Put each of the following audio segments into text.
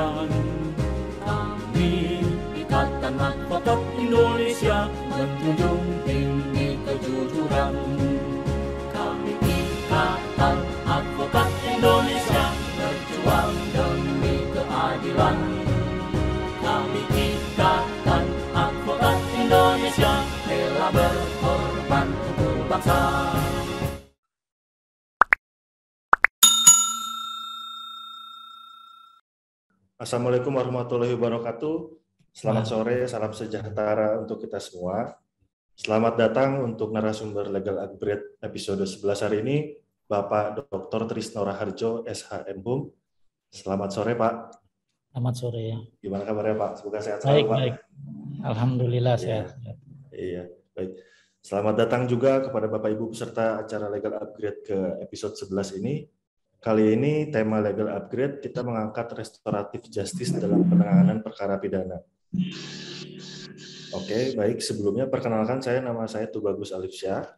keadilan. Kami Ikatan Advokat Indonesia menjunjung tinggi kejujuran. Kami Ikatan Advokat Indonesia berjuang demi keadilan. Kami Ikatan Advokat Indonesia rela berkorban untuk bangsa. Assalamualaikum warahmatullahi wabarakatuh. Selamat sore, salam sejahtera untuk kita semua. Selamat datang untuk narasumber Legal Upgrade episode 11 hari ini, Bapak Dr. Trisno Raharjo, SH.M.Hum. Selamat sore, Pak. Selamat sore. Gimana kabarnya, Pak? Semoga sehat selalu, Pak. Baik. Alhamdulillah sehat. Iya, baik. Selamat datang juga kepada Bapak Ibu peserta acara Legal Upgrade ke episode 11 ini. Kali ini tema Legal Upgrade kita mengangkat restoratif justice dalam penanganan perkara pidana. Oke, baik. Sebelumnya perkenalkan nama saya Tubagus Alifsyah.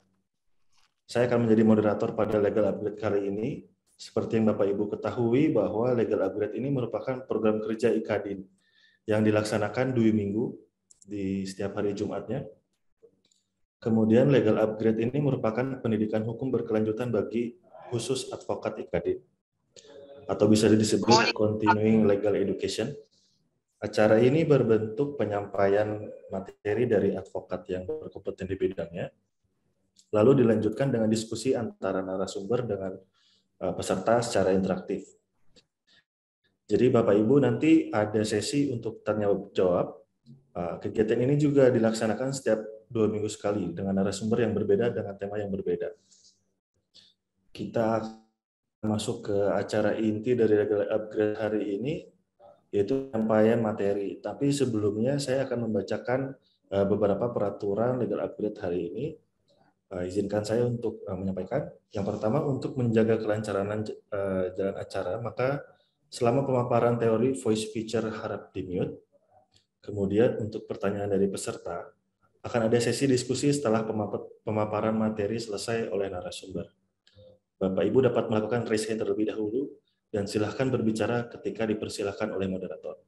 Saya akan menjadi moderator pada Legal Upgrade kali ini. Seperti yang Bapak Ibu ketahui bahwa Legal Upgrade ini merupakan program kerja IKADIN yang dilaksanakan 2 minggu di setiap hari Jumatnya. Kemudian Legal Upgrade ini merupakan pendidikan hukum berkelanjutan bagi khusus advokat IKADIN, atau bisa disebut Continuing Legal Education. Acara ini berbentuk penyampaian materi dari advokat yang berkompeten di bidangnya, lalu dilanjutkan dengan diskusi antara narasumber dengan peserta secara interaktif. Jadi Bapak Ibu nanti ada sesi untuk tanya jawab. Kegiatan ini juga dilaksanakan setiap 2 minggu sekali dengan narasumber yang berbeda dengan tema yang berbeda. Kita masuk ke acara inti dari Legal Upgrade hari ini, yaitu penyampaian materi. Tapi sebelumnya saya akan membacakan beberapa peraturan Legal Upgrade hari ini. Izinkan saya untuk menyampaikan. Yang pertama, untuk menjaga kelancaran jalan acara, maka selama pemaparan teori voice feature harap di-mute. Kemudian untuk pertanyaan dari peserta, akan ada sesi diskusi setelah pemaparan materi selesai oleh narasumber. Bapak Ibu dapat melakukan raise hand terlebih dahulu dan silahkan berbicara ketika dipersilahkan oleh moderator.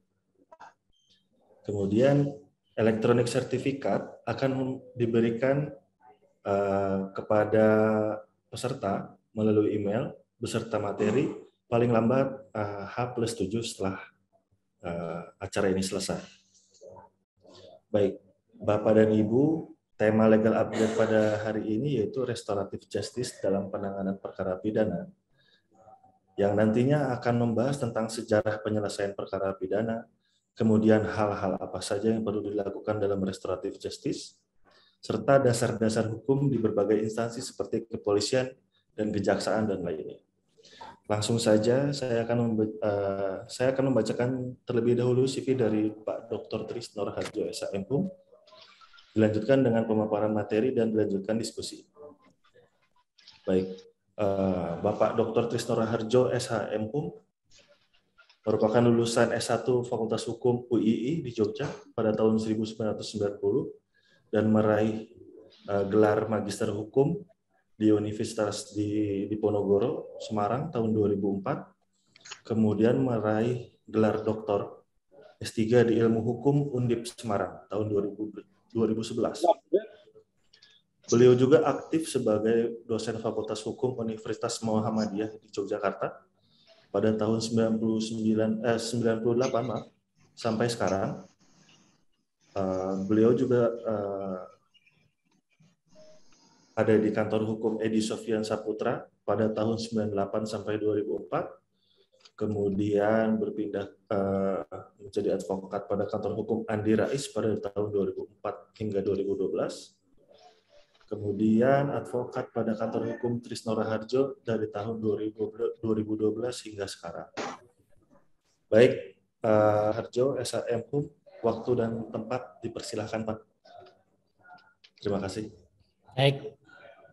Kemudian elektronik sertifikat akan diberikan kepada peserta melalui email beserta materi paling lambat H+7 setelah acara ini selesai. Baik, Bapak dan Ibu, tema Legal Upgrade pada hari ini yaitu restoratif justice dalam penanganan perkara pidana, yang nantinya akan membahas tentang sejarah penyelesaian perkara pidana, kemudian hal-hal apa saja yang perlu dilakukan dalam restoratif justice, serta dasar-dasar hukum di berbagai instansi seperti kepolisian dan kejaksaan dan lainnya. Langsung saja saya akan membacakan terlebih dahulu CV dari Pak Dr. Trisno Raharjo, SH.M.Hum. Dilanjutkan dengan pemaparan materi dan dilanjutkan diskusi. Baik, Bapak Dr. Trisno Raharjo, SH.M.Hum, merupakan lulusan S1 Fakultas Hukum UII di Jogja pada tahun 1990 dan meraih gelar Magister Hukum di Universitas di Diponegoro, Semarang tahun 2004. Kemudian meraih gelar Doktor S3 di Ilmu Hukum Undip Semarang tahun 2011. Beliau juga aktif sebagai dosen Fakultas Hukum Universitas Muhammadiyah di Yogyakarta pada tahun 98 sampai sekarang. Beliau juga ada di kantor hukum Edi Sofyan Saputra pada tahun 98 sampai 2004. Kemudian berpindah menjadi advokat pada kantor hukum Andi Rais pada tahun 2004 hingga 2012. Kemudian advokat pada kantor hukum Trisno Raharjo dari tahun 2012 hingga sekarang. Baik, Harjo, SH.M.Hum, waktu dan tempat dipersilahkan, Pak. Terima kasih. Baik,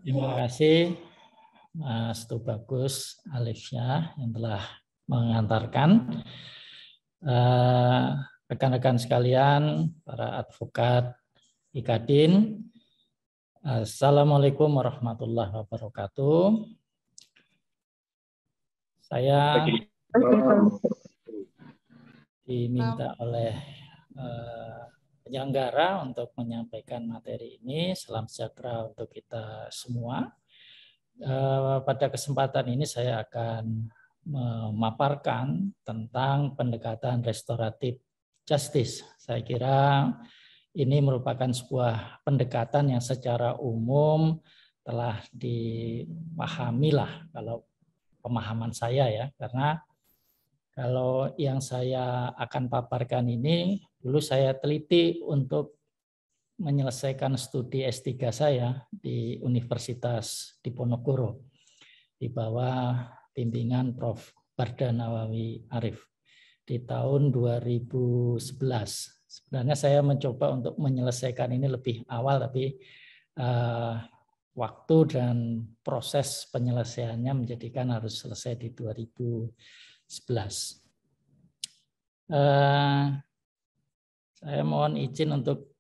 terima kasih Mas Tubagus Alifsyah yang telah mengantarkan. Rekan-rekan sekalian, para advokat IKADIN, Assalamualaikum warahmatullahi wabarakatuh. Saya diminta oleh penyelenggara untuk menyampaikan materi ini. Salam sejahtera untuk kita semua. Pada kesempatan ini saya akan memaparkan tentang pendekatan restoratif justice. Saya kira ini merupakan sebuah pendekatan yang secara umum telah dipahami lah kalau pemahaman saya ya, karena kalau yang saya akan paparkan ini dulu saya teliti untuk menyelesaikan studi S3 saya di Universitas Diponegoro di bawah bimbingan Prof. Barda Nawawi Arif di tahun 2011. Sebenarnya saya mencoba untuk menyelesaikan ini lebih awal, tapi waktu dan proses penyelesaiannya menjadikan harus selesai di 2011. Saya mohon izin untuk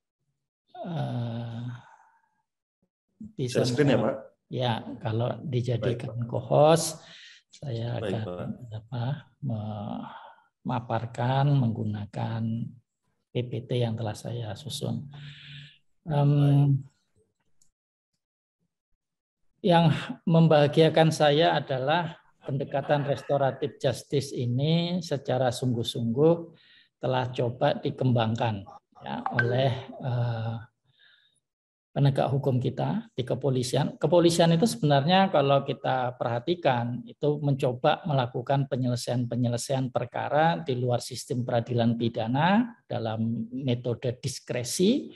bisa screen ya, Pak? Ya, kalau dijadikan co-host, saya Baik, akan memaparkan menggunakan PPT yang telah saya susun. Yang membahagiakan saya adalah pendekatan restoratif justice ini secara sungguh-sungguh telah coba dikembangkan ya, oleh penegak hukum kita di kepolisian. Kepolisian itu sebenarnya kalau kita perhatikan itu mencoba melakukan penyelesaian perkara di luar sistem peradilan pidana dalam metode diskresi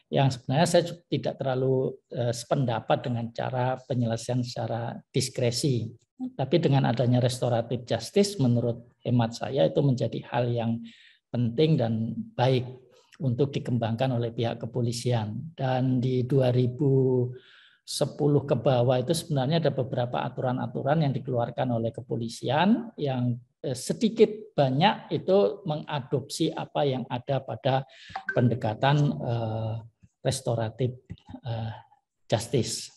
yang sebenarnya saya tidak terlalu sependapat dengan cara penyelesaian secara diskresi. Tapi dengan adanya restoratif justice menurut hemat saya itu menjadi hal yang penting dan baik untuk dikembangkan oleh pihak kepolisian. Dan di 2010 ke bawah itu sebenarnya ada beberapa aturan-aturan yang dikeluarkan oleh kepolisian yang sedikit banyak itu mengadopsi apa yang ada pada pendekatan restoratif justice.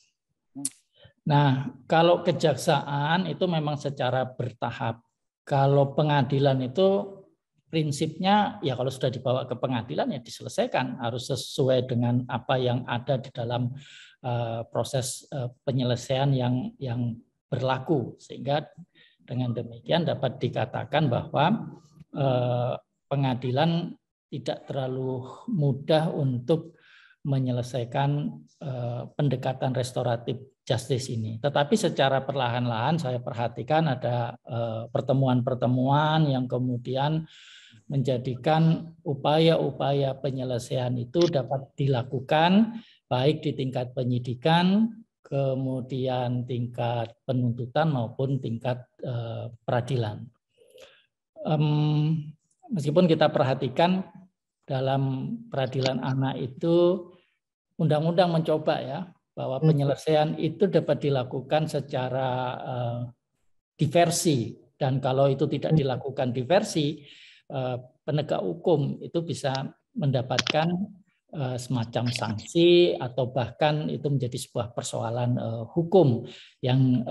Nah, kalau kejaksaan itu memang secara bertahap. Kalau pengadilan itu prinsipnya ya kalau sudah dibawa ke pengadilan ya diselesaikan, harus sesuai dengan apa yang ada di dalam proses penyelesaian yang berlaku, sehingga dengan demikian dapat dikatakan bahwa pengadilan tidak terlalu mudah untuk menyelesaikan pendekatan restoratif justice ini. Tetapi secara perlahan-lahan saya perhatikan ada pertemuan-pertemuan yang kemudian menjadikan upaya-upaya penyelesaian itu dapat dilakukan baik di tingkat penyidikan, kemudian tingkat penuntutan maupun tingkat peradilan. Meskipun kita perhatikan dalam peradilan anak itu undang-undang mencoba ya bahwa penyelesaian itu dapat dilakukan secara diversi, dan kalau itu tidak dilakukan diversi, penegak hukum itu bisa mendapatkan semacam sanksi atau bahkan itu menjadi sebuah persoalan hukum yang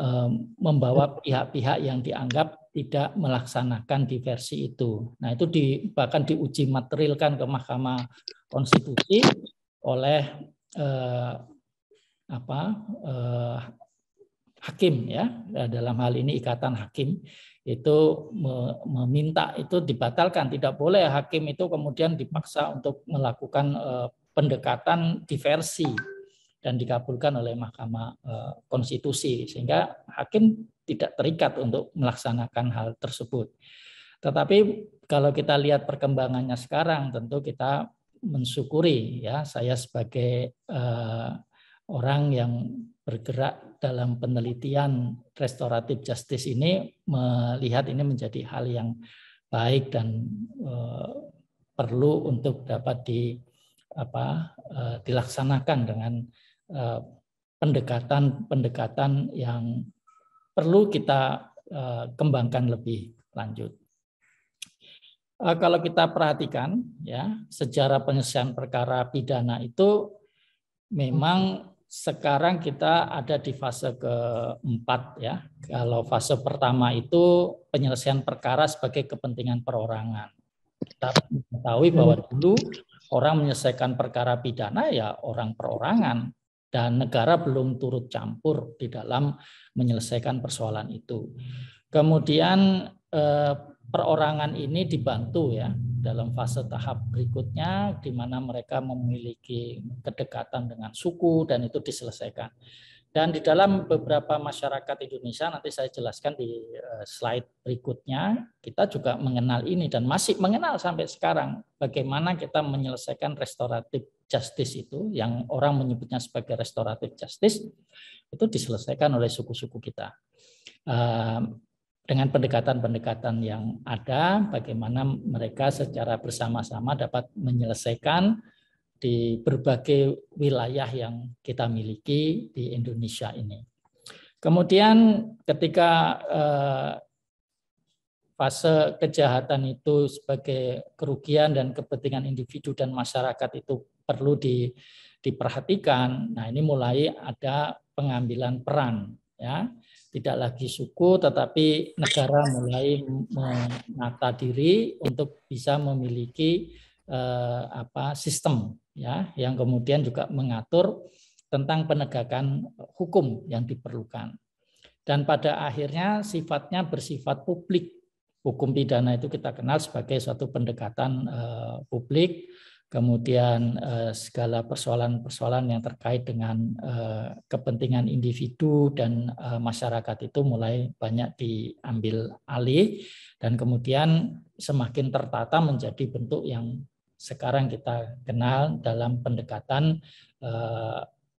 membawa pihak-pihak yang dianggap tidak melaksanakan diversi itu. Nah, itu bahkan diuji materialkan ke Mahkamah Konstitusi oleh hakim ya, dalam hal ini Ikatan Hakim itu meminta itu dibatalkan, tidak boleh hakim itu kemudian dipaksa untuk melakukan pendekatan diversi dan dikabulkan oleh Mahkamah Konstitusi, sehingga hakim tidak terikat untuk melaksanakan hal tersebut. Tetapi kalau kita lihat perkembangannya sekarang, tentu kita mensyukuri ya, saya sebagai orang yang bergerak dalam penelitian restoratif justice ini melihat ini menjadi hal yang baik dan perlu untuk dapat dilaksanakan dengan pendekatan yang perlu kita kembangkan lebih lanjut. Kalau kita perhatikan ya, sejarah penyelesaian perkara pidana itu memang sekarang kita ada di fase keempat ya. Kalau fase pertama itu penyelesaian perkara sebagai kepentingan perorangan. Kita mengetahui bahwa dulu orang menyelesaikan perkara pidana ya orang perorangan, dan negara belum turut campur di dalam menyelesaikan persoalan itu. Kemudian perorangan ini dibantu ya dalam fase tahap berikutnya, di mana mereka memiliki kedekatan dengan suku dan itu diselesaikan. Dan di dalam beberapa masyarakat Indonesia, nanti saya jelaskan di slide berikutnya, kita juga mengenal ini dan masih mengenal sampai sekarang bagaimana kita menyelesaikan restoratif justice itu, yang orang menyebutnya sebagai restoratif justice, itu diselesaikan oleh suku-suku kita. Dengan pendekatan-pendekatan yang ada, bagaimana mereka secara bersama-sama dapat menyelesaikan di berbagai wilayah yang kita miliki di Indonesia ini. Kemudian ketika fase kejahatan itu sebagai kerugian dan kepentingan individu dan masyarakat itu perlu diperhatikan, nah ini mulai ada pengambilan peran, ya. Tidak lagi suku, tetapi negara mulai menata diri untuk bisa memiliki sistem, ya, yang kemudian juga mengatur tentang penegakan hukum yang diperlukan. Dan pada akhirnya sifatnya bersifat publik. Hukum pidana itu kita kenal sebagai suatu pendekatan publik, kemudian segala persoalan-persoalan yang terkait dengan kepentingan individu dan masyarakat itu mulai banyak diambil alih, dan kemudian semakin tertata menjadi bentuk yang sekarang kita kenal dalam pendekatan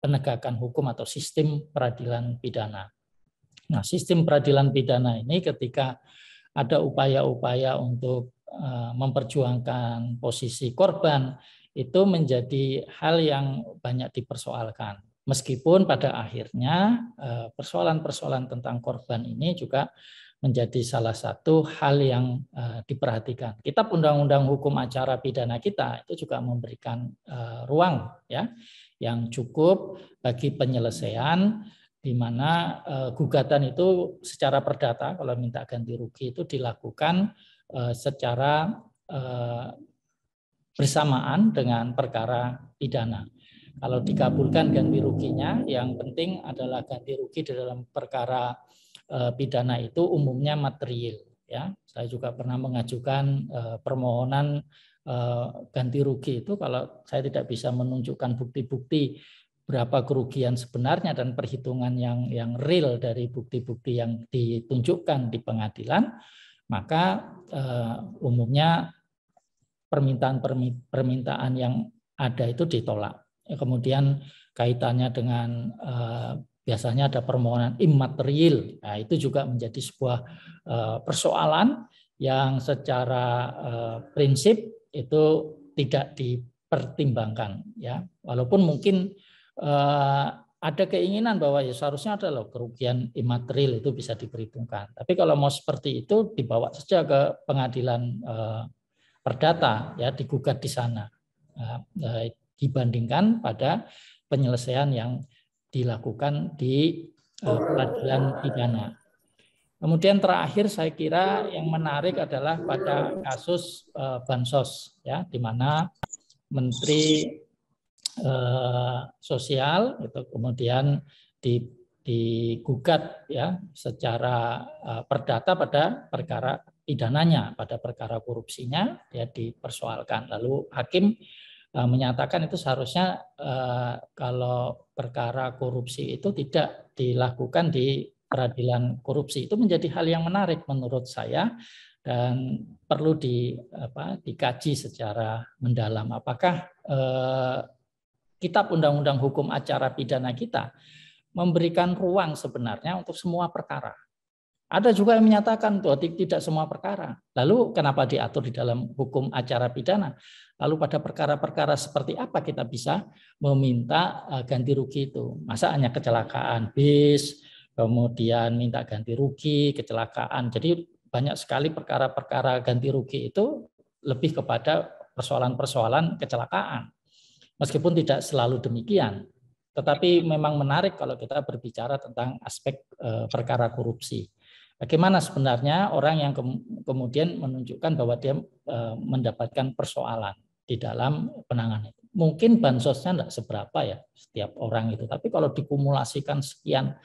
penegakan hukum atau sistem peradilan pidana. Nah, sistem peradilan pidana ini ketika ada upaya-upaya untuk memperjuangkan posisi korban, itu menjadi hal yang banyak dipersoalkan. Meskipun pada akhirnya persoalan-persoalan tentang korban ini juga menjadi salah satu hal yang diperhatikan. Kitab Undang-Undang Hukum Acara Pidana kita itu juga memberikan ruang, ya, yang cukup bagi penyelesaian, di mana gugatan itu secara perdata kalau minta ganti rugi itu dilakukan secara bersamaan dengan perkara pidana. Kalau dikabulkan ganti ruginya, yang penting adalah ganti rugi di dalam perkara pidana itu umumnya material, ya. Saya juga pernah mengajukan permohonan ganti rugi itu kalau saya tidak bisa menunjukkan bukti-bukti berapa kerugian sebenarnya dan perhitungan yang real dari bukti-bukti yang ditunjukkan di pengadilan, maka umumnya permintaan yang ada itu ditolak. Kemudian kaitannya dengan biasanya ada permohonan immaterial, nah, itu juga menjadi sebuah persoalan yang secara prinsip itu tidak dipertimbangkan, ya. Walaupun mungkin ada keinginan bahwa ya seharusnya ada loh kerugian imaterial itu bisa diperhitungkan. Tapi kalau mau seperti itu dibawa saja ke pengadilan perdata, ya, digugat di sana, dibandingkan pada penyelesaian yang dilakukan di peradilan pidana. Kemudian terakhir saya kira yang menarik adalah pada kasus bansos, ya, di mana Menteri Sosial itu kemudian digugat, ya, secara perdata pada perkara pidananya, pada perkara korupsinya, ya, dipersoalkan. Lalu hakim menyatakan itu seharusnya kalau perkara korupsi itu tidak dilakukan di peradilan korupsi. Itu menjadi hal yang menarik menurut saya dan perlu dikaji secara mendalam. Apakah Kitab Undang-Undang Hukum Acara Pidana kita memberikan ruang sebenarnya untuk semua perkara. Ada juga yang menyatakan bahwa tidak semua perkara. Lalu kenapa diatur di dalam hukum acara pidana? Lalu pada perkara-perkara seperti apa kita bisa meminta ganti rugi itu? Masa hanya kecelakaan bis, kemudian minta ganti rugi, kecelakaan. Jadi banyak sekali perkara-perkara ganti rugi itu lebih kepada persoalan-persoalan kecelakaan. Meskipun tidak selalu demikian, tetapi memang menarik kalau kita berbicara tentang aspek perkara korupsi. Bagaimana sebenarnya orang yang kemudian menunjukkan bahwa dia mendapatkan persoalan di dalam penanganan itu. Mungkin bansosnya tidak seberapa ya setiap orang itu, tapi kalau dikumulasikan sekian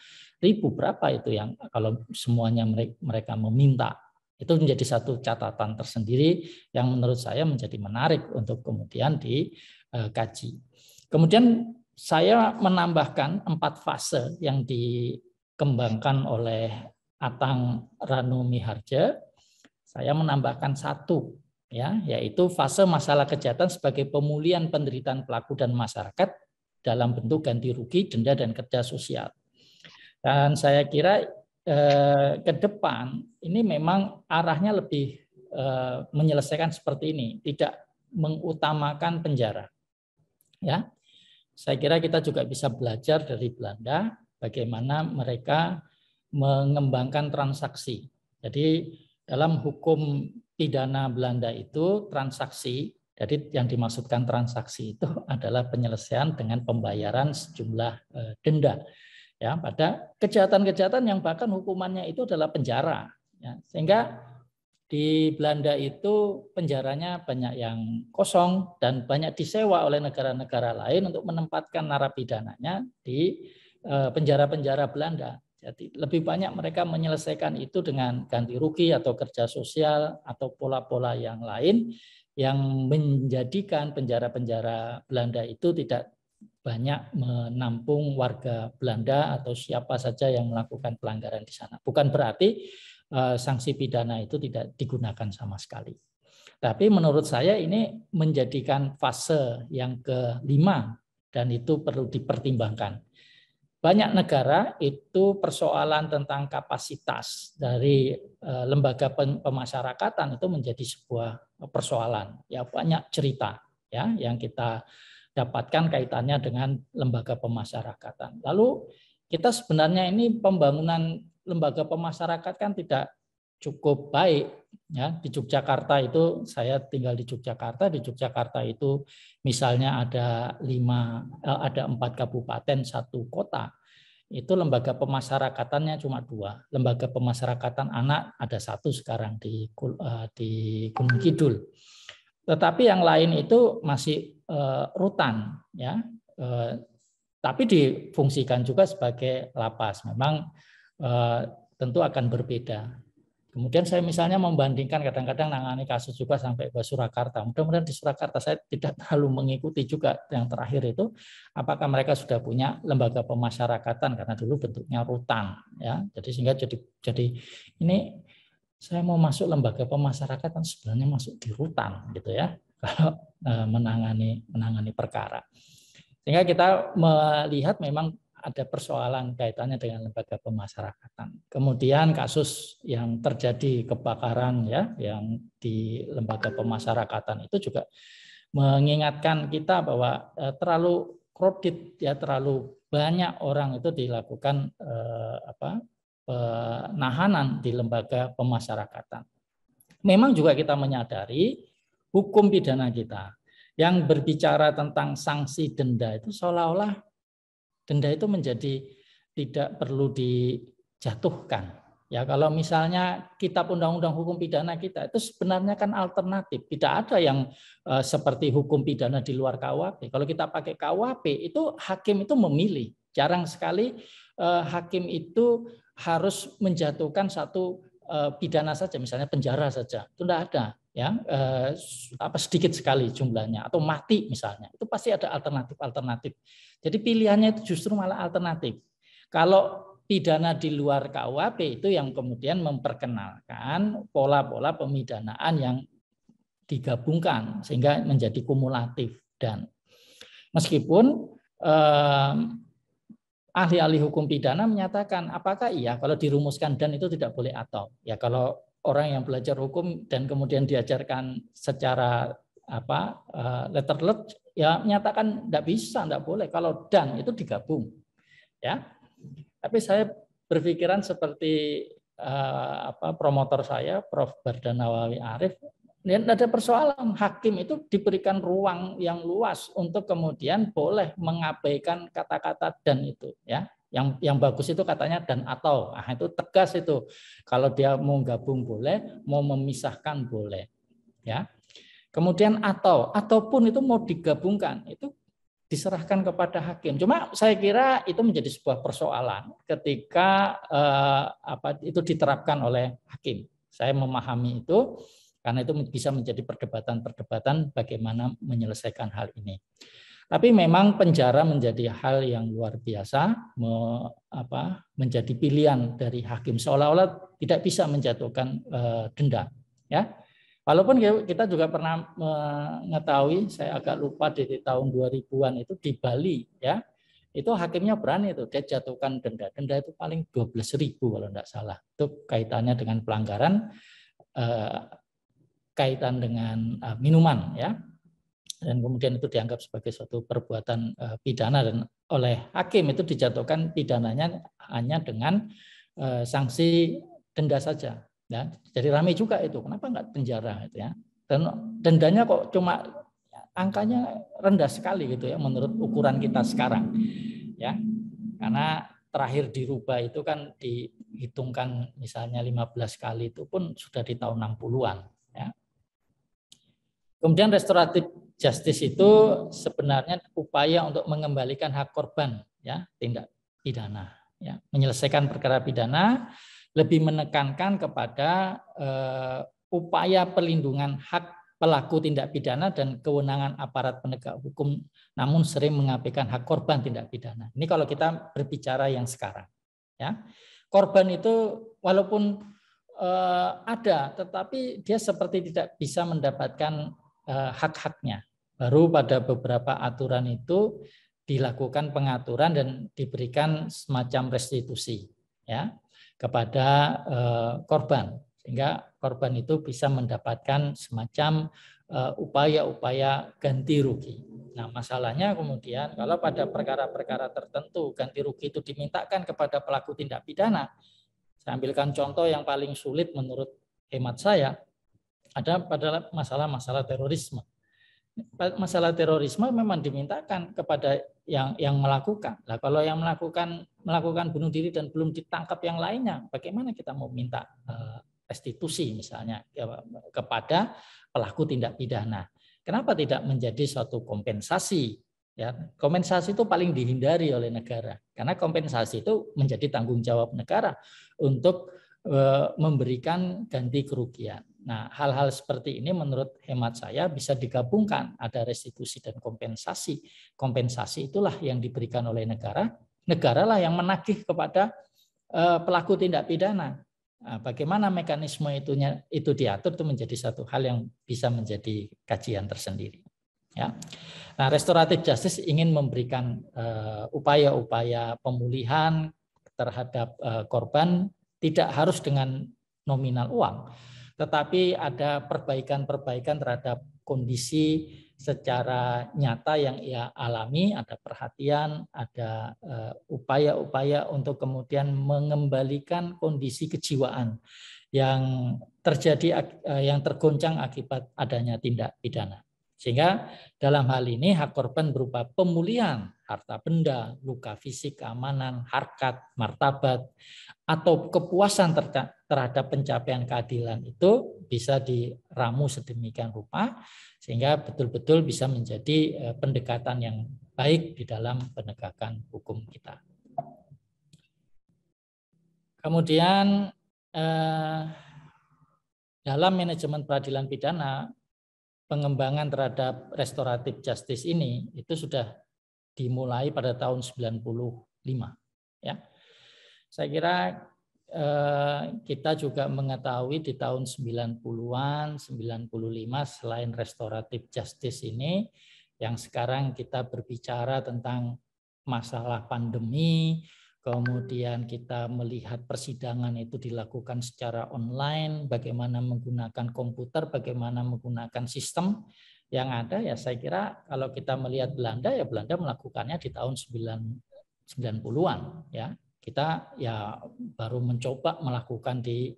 ribu, berapa itu yang kalau semuanya mereka meminta, itu menjadi satu catatan tersendiri yang menurut saya menjadi menarik untuk kemudian dikaji. Kemudian saya menambahkan 4 fase yang dikembangkan oleh Atang Ranu Miharja. Saya menambahkan 1, ya, yaitu fase masalah kejahatan sebagai pemulihan penderitaan pelaku dan masyarakat dalam bentuk ganti rugi, denda, dan kerja sosial. Dan saya kira ke depan ini memang arahnya lebih menyelesaikan seperti ini, tidak mengutamakan penjara. Ya, saya kira kita juga bisa belajar dari Belanda bagaimana mereka mengembangkan transaksi. Jadi dalam hukum pidana Belanda itu transaksi, jadi yang dimaksudkan transaksi itu adalah penyelesaian dengan pembayaran sejumlah denda. Ya, pada kejahatan-kejahatan yang bahkan hukumannya itu adalah penjara. Ya, sehingga di Belanda itu penjaranya banyak yang kosong dan banyak disewa oleh negara-negara lain untuk menempatkan narapidananya di penjara-penjara Belanda. Jadi lebih banyak mereka menyelesaikan itu dengan ganti rugi atau kerja sosial atau pola-pola yang lain yang menjadikan penjara-penjara Belanda itu tidak banyak menampung warga Belanda atau siapa saja yang melakukan pelanggaran di sana. Bukan berarti sanksi pidana itu tidak digunakan sama sekali. Tapi menurut saya ini menjadikan fase yang ke-5 dan itu perlu dipertimbangkan. Banyak negara itu persoalan tentang kapasitas dari lembaga pemasyarakatan itu menjadi sebuah persoalan. Ya, banyak cerita ya yang kita dapatkan kaitannya dengan lembaga pemasyarakatan. Lalu kita sebenarnya ini pembangunan lembaga pemasyarakatan kan tidak cukup baik ya. Di Yogyakarta itu, saya tinggal di Yogyakarta. Di Yogyakarta itu misalnya ada 4 kabupaten, 1 kota. Itu lembaga pemasarakatannya cuma 2. Lembaga pemasyarakatan anak ada 1 sekarang di Gunung Kidul. Tetapi yang lain itu masih rutan ya. Tapi difungsikan juga sebagai lapas. Memang tentu akan berbeda. Kemudian saya misalnya membandingkan kadang-kadang nangani kasus juga sampai ke Surakarta. Mudah-mudahan di Surakarta saya tidak terlalu mengikuti juga yang terakhir itu apakah mereka sudah punya lembaga pemasyarakatan karena dulu bentuknya rutan ya. Jadi sehingga jadi ini saya mau masuk lembaga pemasyarakatan sebenarnya masuk di rutan gitu ya kalau menangani perkara. Sehingga kita melihat memang ada persoalan kaitannya dengan lembaga pemasyarakatan. Kemudian kasus yang terjadi kebakaran ya yang di lembaga pemasyarakatan itu juga mengingatkan kita bahwa terlalu crowded ya, terlalu banyak orang itu dilakukan penahanan di lembaga pemasyarakatan. Memang juga kita menyadari hukum pidana kita yang berbicara tentang sanksi denda itu seolah-olah denda itu menjadi tidak perlu dijatuhkan. Ya, kalau misalnya kitab undang-undang hukum pidana kita itu sebenarnya kan alternatif. Tidak ada yang seperti hukum pidana di luar KUHP. Kalau kita pakai KUHP itu hakim itu memilih. Jarang sekali hakim itu harus menjatuhkan satu pidana saja, misalnya penjara saja. Itu tidak ada. Ya, sedikit sekali jumlahnya atau mati misalnya, itu pasti ada alternatif. Jadi pilihannya itu justru malah alternatif. Kalau pidana di luar KUHP itu yang kemudian memperkenalkan pola-pola pemidanaan yang digabungkan sehingga menjadi kumulatif. Dan meskipun ahli-ahli hukum pidana menyatakan apakah iya kalau dirumuskan dan itu tidak boleh atau ya, kalau orang yang belajar hukum dan kemudian diajarkan secara letter ya menyatakan tidak bisa, tidak boleh kalau dan itu digabung ya. Tapi saya berpikiran seperti promotor saya Prof. Bardanawawi Arif, tidak ada persoalan hakim itu diberikan ruang yang luas untuk kemudian boleh mengabaikan kata-kata dan itu ya. Yang bagus itu katanya dan atau. Nah, itu tegas itu. Kalau dia mau gabung boleh, mau memisahkan boleh. Ya. Kemudian ataupun itu mau digabungkan, itu diserahkan kepada hakim. Cuma saya kira itu menjadi sebuah persoalan ketika itu diterapkan oleh hakim. Saya memahami itu karena itu bisa menjadi perdebatan-perdebatan bagaimana menyelesaikan hal ini. Tapi memang penjara menjadi hal yang luar biasa, menjadi pilihan dari hakim, seolah-olah tidak bisa menjatuhkan denda. Ya, walaupun kita juga pernah mengetahui, saya agak lupa di tahun 2000-an itu di Bali, ya, itu hakimnya berani itu dia jatuhkan denda. Denda itu paling 12.000 kalau tidak salah. Itu kaitannya dengan pelanggaran kaitan dengan minuman, ya. Dan kemudian itu dianggap sebagai suatu perbuatan pidana dan oleh hakim itu dijatuhkan pidananya hanya dengan sanksi denda saja. Ya. Jadi ramai juga itu, kenapa enggak penjara gitu ya? Dan dendanya kok cuma angkanya rendah sekali gitu ya menurut ukuran kita sekarang. Ya. Karena terakhir dirubah itu kan dihitungkan misalnya 15 kali itu pun sudah di tahun 60-an ya. Kemudian restoratif justice itu sebenarnya upaya untuk mengembalikan hak korban ya, tindak pidana ya, menyelesaikan perkara pidana, lebih menekankan kepada upaya perlindungan hak pelaku tindak pidana dan kewenangan aparat penegak hukum, namun sering mengabaikan hak korban tindak pidana. Ini kalau kita berbicara yang sekarang ya. Korban itu walaupun ada, tetapi dia seperti tidak bisa mendapatkan hak-haknya. Baru pada beberapa aturan itu dilakukan pengaturan dan diberikan semacam restitusi ya kepada korban, sehingga korban itu bisa mendapatkan semacam upaya-upaya ganti rugi. Nah, masalahnya kemudian kalau pada perkara-perkara tertentu ganti rugi itu dimintakan kepada pelaku tindak pidana. Saya ambilkan contoh yang paling sulit menurut hemat saya, ada pada masalah-masalah terorisme. Masalah terorisme memang dimintakan kepada yang melakukan. Nah, kalau yang melakukan bunuh diri dan belum ditangkap yang lainnya, bagaimana kita mau minta restitusi misalnya kepada pelaku tindak pidana? Kenapa tidak menjadi suatu kompensasi? Ya, kompensasi itu paling dihindari oleh negara karena kompensasi itu menjadi tanggung jawab negara untuk memberikan ganti kerugian. Nah, hal-hal seperti ini menurut hemat saya bisa digabungkan, ada restitusi dan kompensasi. Kompensasi itulah yang diberikan oleh negara. Negaralah yang menagih kepada pelaku tindak pidana. Nah, bagaimana mekanisme itu diatur itu menjadi satu hal yang bisa menjadi kajian tersendiri. Ya. Nah, restoratif justice ingin memberikan upaya-upaya pemulihan terhadap korban, tidak harus dengan nominal uang, tetapi ada perbaikan-perbaikan terhadap kondisi secara nyata yang ia alami, ada perhatian, ada upaya-upaya untuk kemudian mengembalikan kondisi kejiwaan yang terjadi, yang tergoncang akibat adanya tindak pidana. Sehingga dalam hal ini hak korban berupa pemulihan harta benda, luka fisik, keamanan, harkat, martabat, atau kepuasan terhadap pencapaian keadilan itu bisa diramu sedemikian rupa sehingga betul-betul bisa menjadi pendekatan yang baik di dalam penegakan hukum kita. Kemudian dalam manajemen peradilan pidana, pengembangan terhadap restoratif justice ini itu sudah dimulai pada tahun 95 ya. Saya kira kita juga mengetahui di tahun 90-an, 95 selain restoratif justice ini yang sekarang kita berbicara tentang masalah pandemi, kemudian kita melihat persidangan itu dilakukan secara online, bagaimana menggunakan komputer, bagaimana menggunakan sistem yang ada. Ya saya kira kalau kita melihat Belanda, ya Belanda melakukannya di tahun 90-an ya. Kita ya baru mencoba melakukan di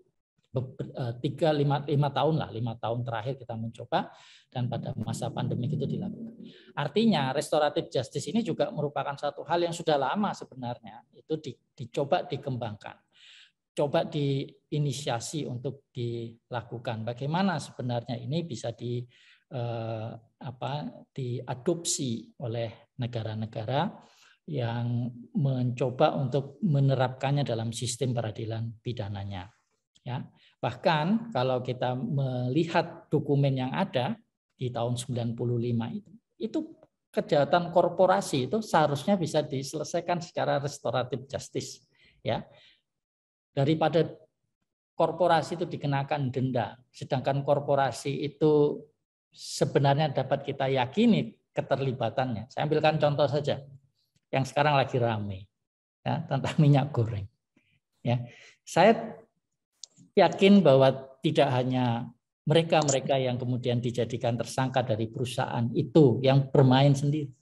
lima tahun lah, 5 tahun terakhir kita mencoba, dan pada masa pandemi itu dilakukan. Artinya restoratif justice ini juga merupakan satu hal yang sudah lama sebenarnya itu dicoba dikembangkan, coba diinisiasi untuk dilakukan. Bagaimana sebenarnya ini bisa diadopsi oleh negara-negara yang mencoba untuk menerapkannya dalam sistem peradilan pidananya. Ya, bahkan kalau kita melihat dokumen yang ada di tahun 95 itu kejahatan korporasi itu seharusnya bisa diselesaikan secara restoratif justice, ya. Daripada korporasi itu dikenakan denda, sedangkan korporasi itu sebenarnya dapat kita yakini keterlibatannya. Saya ambilkan contoh saja yang sekarang lagi ramai, ya, tentang minyak goreng. Ya, saya yakin bahwa tidak hanya mereka yang kemudian dijadikan tersangka dari perusahaan itu yang bermain sendiri.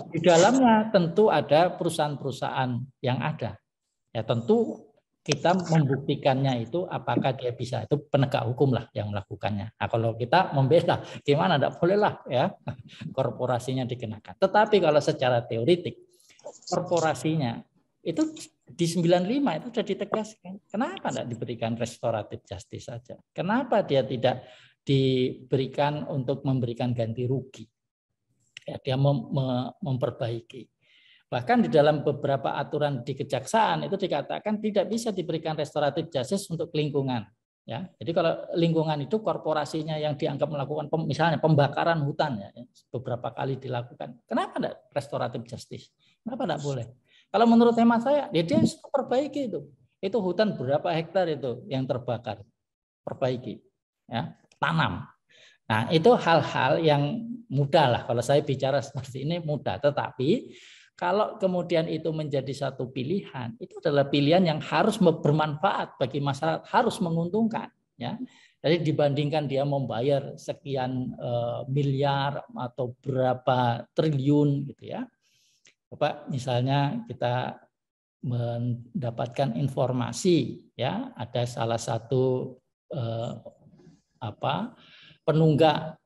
Di dalamnya tentu ada perusahaan-perusahaan yang ada. Ya tentu kita membuktikannya itu apakah dia bisa, itu penegak hukum lah yang melakukannya. Nah kalau kita membela, gimana? Tidak boleh lah ya korporasinya dikenakan. Tetapi kalau secara teoritik korporasinya itu di 95 itu sudah ditegaskan. Kenapa tidak diberikan restoratif justice saja? Kenapa dia tidak diberikan untuk memberikan ganti rugi? Ya, dia memperbaiki. Bahkan di dalam beberapa aturan di kejaksaan itu dikatakan tidak bisa diberikan restoratif justice untuk lingkungan. Ya, jadi kalau lingkungan itu korporasinya yang dianggap melakukan misalnya pembakaran hutan, ya, beberapa kali dilakukan. Kenapa tidak restoratif justice? Kenapa tidak boleh? Kalau menurut hemat saya, dia harus perbaiki itu. Itu hutan berapa hektar itu yang terbakar, perbaiki, ya, tanam. Nah itu hal-hal yang mudah lah. Kalau saya bicara seperti ini mudah. Tetapi kalau kemudian itu menjadi satu pilihan, itu adalah pilihan yang harus bermanfaat bagi masyarakat, harus menguntungkan. Ya. Jadi dibandingkan dia membayar sekian miliar atau berapa triliun, gitu ya. Bapak, misalnya kita mendapatkan informasi, ya ada salah satu penunggak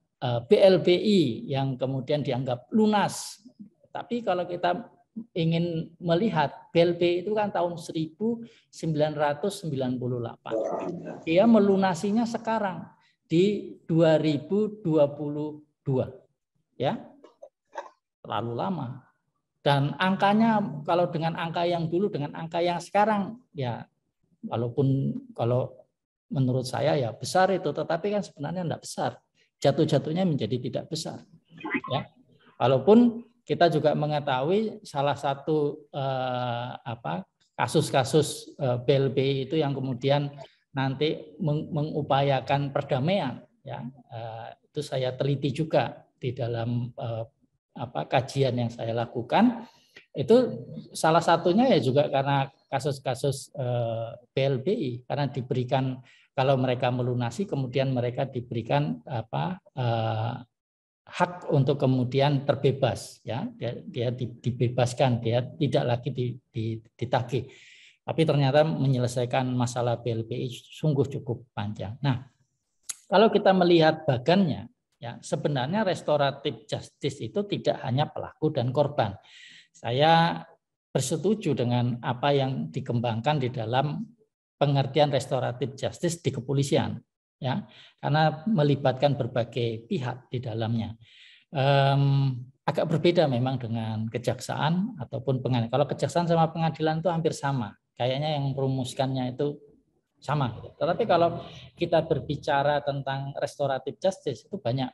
BLBI yang kemudian dianggap lunas. Tapi kalau kita ingin melihat BLBI itu kan tahun 1998, dia melunasinya sekarang di 2022, ya terlalu lama. Dan angkanya kalau dengan angka yang dulu dengan angka yang sekarang ya walaupun kalau menurut saya ya besar itu, tetapi kan sebenarnya tidak besar. Jatuh-jatuhnya menjadi tidak besar. Ya. Walaupun kita juga mengetahui salah satu kasus-kasus BLBI itu yang kemudian nanti mengupayakan perdamaian. Ya. Itu saya teliti juga di dalam kajian yang saya lakukan, itu salah satunya ya juga karena kasus-kasus BLBI, karena diberikan kalau mereka melunasi kemudian mereka diberikan hak untuk kemudian terbebas, ya dia dibebaskan, dia tidak lagi ditagih. Tapi ternyata menyelesaikan masalah BLBI sungguh cukup panjang. Nah, kalau kita melihat bagannya, ya, sebenarnya restoratif justice itu tidak hanya pelaku dan korban. Saya bersetuju dengan apa yang dikembangkan di dalam pengertian restoratif justice di kepolisian, ya, karena melibatkan berbagai pihak di dalamnya. Agak berbeda memang dengan kejaksaan ataupun pengadilan. Kalau kejaksaan sama pengadilan itu hampir sama, kayaknya yang merumuskannya itu sama. Tetapi kalau kita berbicara tentang restoratif justice itu banyak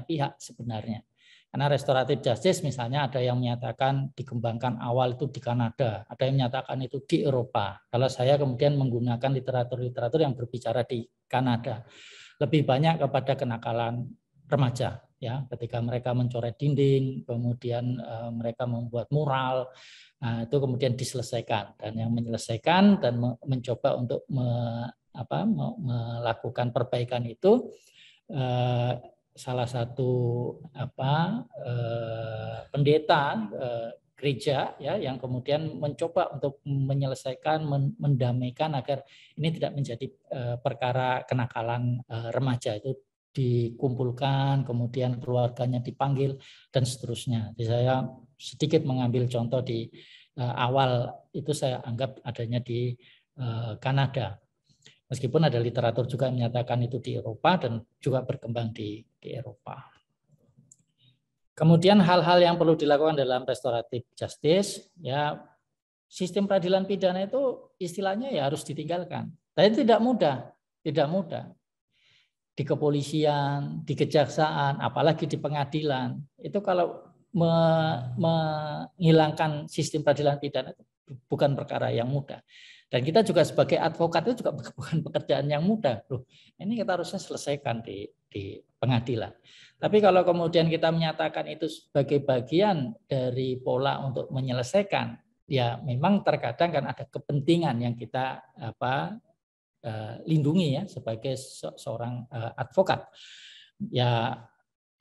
pihak sebenarnya. Karena restoratif justice misalnya ada yang menyatakan dikembangkan awal itu di Kanada, ada yang menyatakan itu di Eropa. Kalau saya kemudian menggunakan literatur yang berbicara di Kanada, lebih banyak kepada kenakalan remaja, ya, ketika mereka mencoret dinding, kemudian mereka membuat mural. Nah, itu kemudian diselesaikan, dan yang menyelesaikan dan mencoba untuk melakukan perbaikan itu pendeta gereja ya yang kemudian mencoba untuk menyelesaikan, mendamaikan agar ini tidak menjadi perkara kenakalan remaja. Itu dikumpulkan, kemudian keluarganya dipanggil dan seterusnya. Jadi saya sedikit mengambil contoh di awal itu saya anggap adanya di Kanada. Meskipun ada literatur juga menyatakan itu di Eropa dan juga berkembang di Eropa. Kemudian hal-hal yang perlu dilakukan dalam restoratif justice, ya sistem peradilan pidana itu istilahnya ya harus ditinggalkan. Tapi tidak mudah, tidak mudah. Di kepolisian, di kejaksaan, apalagi di pengadilan, itu kalau menghilangkan sistem peradilan pidana itu bukan perkara yang mudah. Dan kita juga sebagai advokat itu juga bukan pekerjaan yang mudah. Loh, ini kita harusnya selesaikan di pengadilan. Tapi kalau kemudian kita menyatakan itu sebagai bagian dari pola untuk menyelesaikan, ya memang terkadang kan ada kepentingan yang kita lindungi ya sebagai seorang advokat. Ya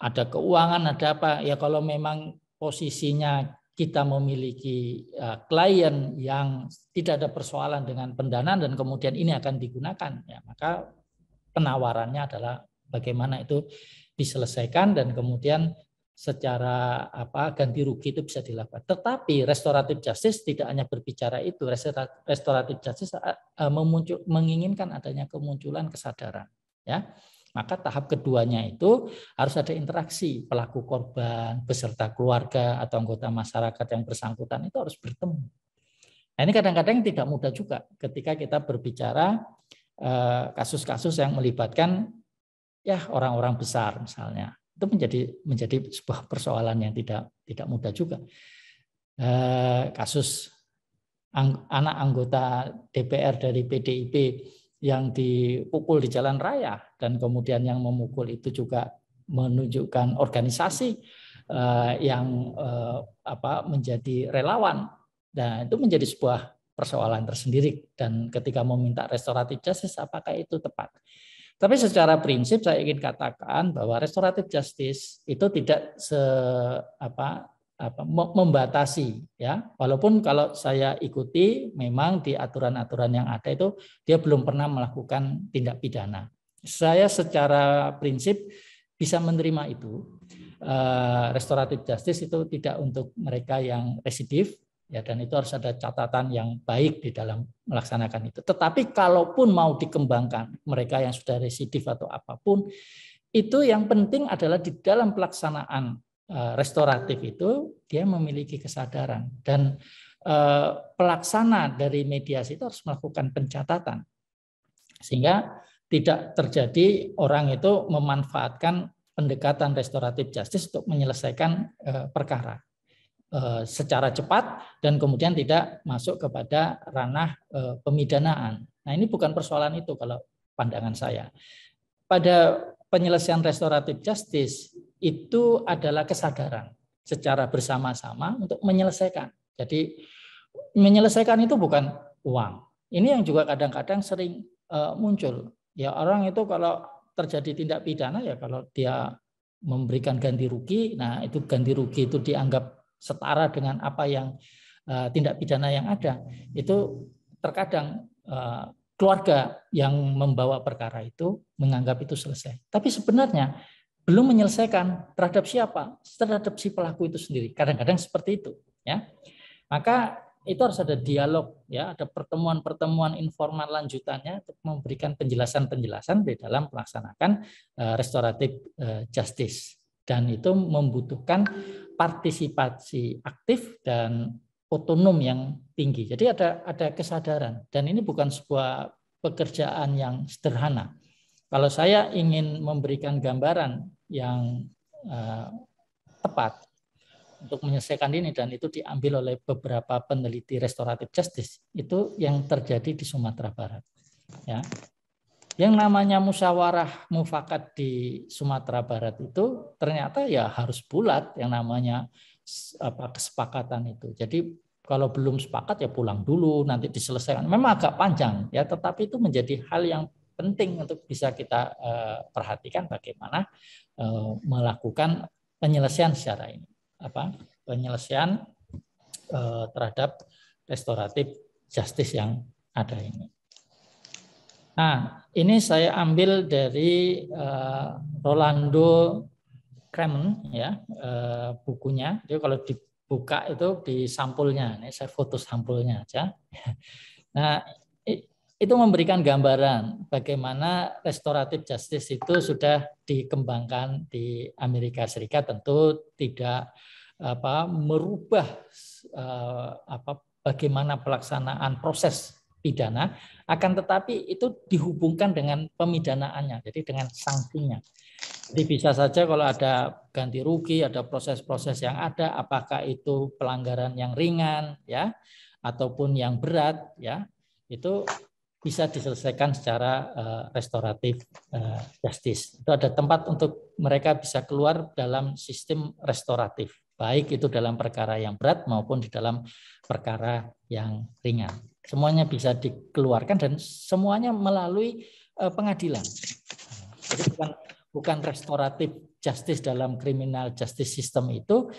ada keuangan, ada apa? Ya kalau memang posisinya kita memiliki klien yang tidak ada persoalan dengan pendanaan dan kemudian ini akan digunakan, ya maka penawarannya adalah bagaimana itu diselesaikan dan kemudian secara ganti rugi itu bisa dilakukan. Tetapi restoratif justice tidak hanya berbicara itu. Restoratif justice menginginkan adanya kemunculan kesadaran, ya. Maka tahap keduanya itu harus ada interaksi pelaku korban beserta keluarga atau anggota masyarakat yang bersangkutan itu harus bertemu. Nah, ini kadang-kadang tidak mudah juga ketika kita berbicara kasus-kasus yang melibatkan ya orang-orang besar misalnya. Itu menjadi sebuah persoalan yang tidak mudah juga. Kasus anak anggota DPR dari PDIP yang dipukul di jalan raya dan kemudian yang memukul itu juga menunjukkan organisasi yang menjadi relawan. Nah, itu menjadi sebuah persoalan tersendiri dan ketika meminta restoratif justice apakah itu tepat? Tapi secara prinsip saya ingin katakan bahwa restoratif justice itu tidak membatasi, ya. Walaupun kalau saya ikuti memang di aturan-aturan yang ada itu dia belum pernah melakukan tindak pidana. Saya secara prinsip bisa menerima itu. Restoratif justice itu tidak untuk mereka yang residif. Ya, dan itu harus ada catatan yang baik di dalam melaksanakan itu. Tetapi kalaupun mau dikembangkan mereka yang sudah residif atau apapun, itu yang penting adalah di dalam pelaksanaan restoratif itu dia memiliki kesadaran dan pelaksana dari mediasi itu harus melakukan pencatatan sehingga tidak terjadi orang itu memanfaatkan pendekatan restoratif justice untuk menyelesaikan perkara secara cepat dan kemudian tidak masuk kepada ranah pemidanaan. Nah, ini bukan persoalan itu kalau pandangan saya. Pada penyelesaian restoratif justice itu adalah kesadaran secara bersama-sama untuk menyelesaikan. Jadi menyelesaikan itu bukan uang. Ini yang juga kadang-kadang sering muncul. Ya orang itu kalau terjadi tindak pidana ya kalau dia memberikan ganti rugi, nah itu ganti rugi itu dianggap setara dengan apa yang tindak pidana yang ada. Itu terkadang keluarga yang membawa perkara itu menganggap itu selesai. Tapi sebenarnya belum menyelesaikan terhadap siapa? Terhadap si pelaku itu sendiri. Kadang-kadang seperti itu, ya. Maka itu harus ada dialog, ya, ada pertemuan-pertemuan informal lanjutannya untuk memberikan penjelasan-penjelasan di dalam melaksanakan restoratif justice. Dan itu membutuhkan partisipasi aktif dan otonom yang tinggi. Jadi ada kesadaran dan ini bukan sebuah pekerjaan yang sederhana. Kalau saya ingin memberikan gambaran yang tepat untuk menyelesaikan ini dan itu diambil oleh beberapa peneliti restoratif justice itu yang terjadi di Sumatera Barat, ya. Yang namanya musyawarah mufakat di Sumatera Barat itu ternyata ya harus bulat yang namanya kesepakatan itu. Jadi kalau belum sepakat ya pulang dulu nanti diselesaikan. Memang agak panjang ya, tetapi itu menjadi hal yang penting untuk bisa kita perhatikan bagaimana melakukan penyelesaian secara ini. Penyelesaian terhadap restoratif justice yang ada ini. Nah, ini saya ambil dari Rolando Kremen, ya, bukunya. Jadi kalau dibuka itu di sampulnya, ini saya foto sampulnya aja. Nah, itu memberikan gambaran bagaimana restoratif justice itu sudah dikembangkan di Amerika Serikat. Tentu tidak merubah bagaimana pelaksanaan proses pidana, akan tetapi itu dihubungkan dengan pemidanaannya, jadi dengan sanksinya. Jadi bisa saja kalau ada ganti rugi, ada proses-proses yang ada, apakah itu pelanggaran yang ringan, ya, ataupun yang berat, ya, itu bisa diselesaikan secara restoratif justice. Itu ada tempat untuk mereka bisa keluar dalam sistem restoratif, baik itu dalam perkara yang berat maupun di dalam perkara yang ringan. Semuanya bisa dikeluarkan dan semuanya melalui pengadilan. Jadi bukan restoratif justice dalam criminal justice system itu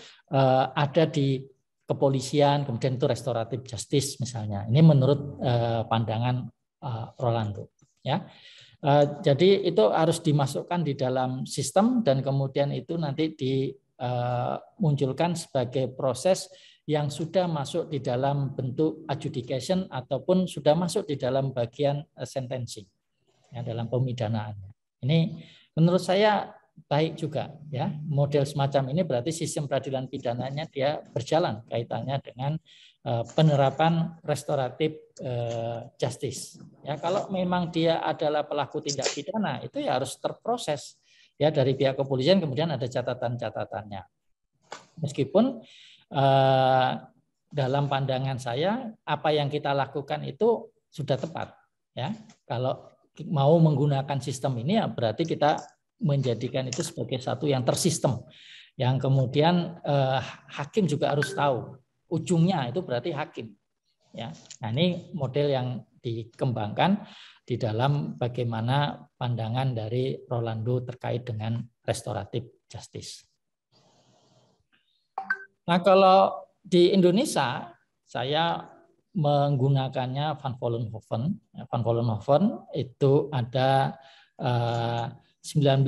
ada di kepolisian, kemudian itu restoratif justice misalnya. Ini menurut pandangan Rolando. Ya, jadi itu harus dimasukkan di dalam sistem dan kemudian itu nanti dimunculkan sebagai proses yang sudah masuk di dalam bentuk adjudication ataupun sudah masuk di dalam bagian sentencing, ya, dalam pemidanaannya. Ini menurut saya baik juga, ya, model semacam ini berarti sistem peradilan pidananya dia berjalan kaitannya dengan penerapan restoratif justice. Ya, kalau memang dia adalah pelaku tindak pidana itu ya harus terproses, ya, dari pihak kepolisian, kemudian ada catatan-catatannya. Meskipun dalam pandangan saya apa yang kita lakukan itu sudah tepat, ya. Kalau mau menggunakan sistem ini ya berarti kita menjadikan itu sebagai satu yang tersistem, yang kemudian hakim juga harus tahu ujungnya itu berarti hakim, ya. Nah, ini model yang dikembangkan di dalam bagaimana pandangan dari Rolando terkait dengan restoratif justice. Nah, kalau di Indonesia saya menggunakannya Van Vollenhoven. Van Vollenhoven itu ada 19,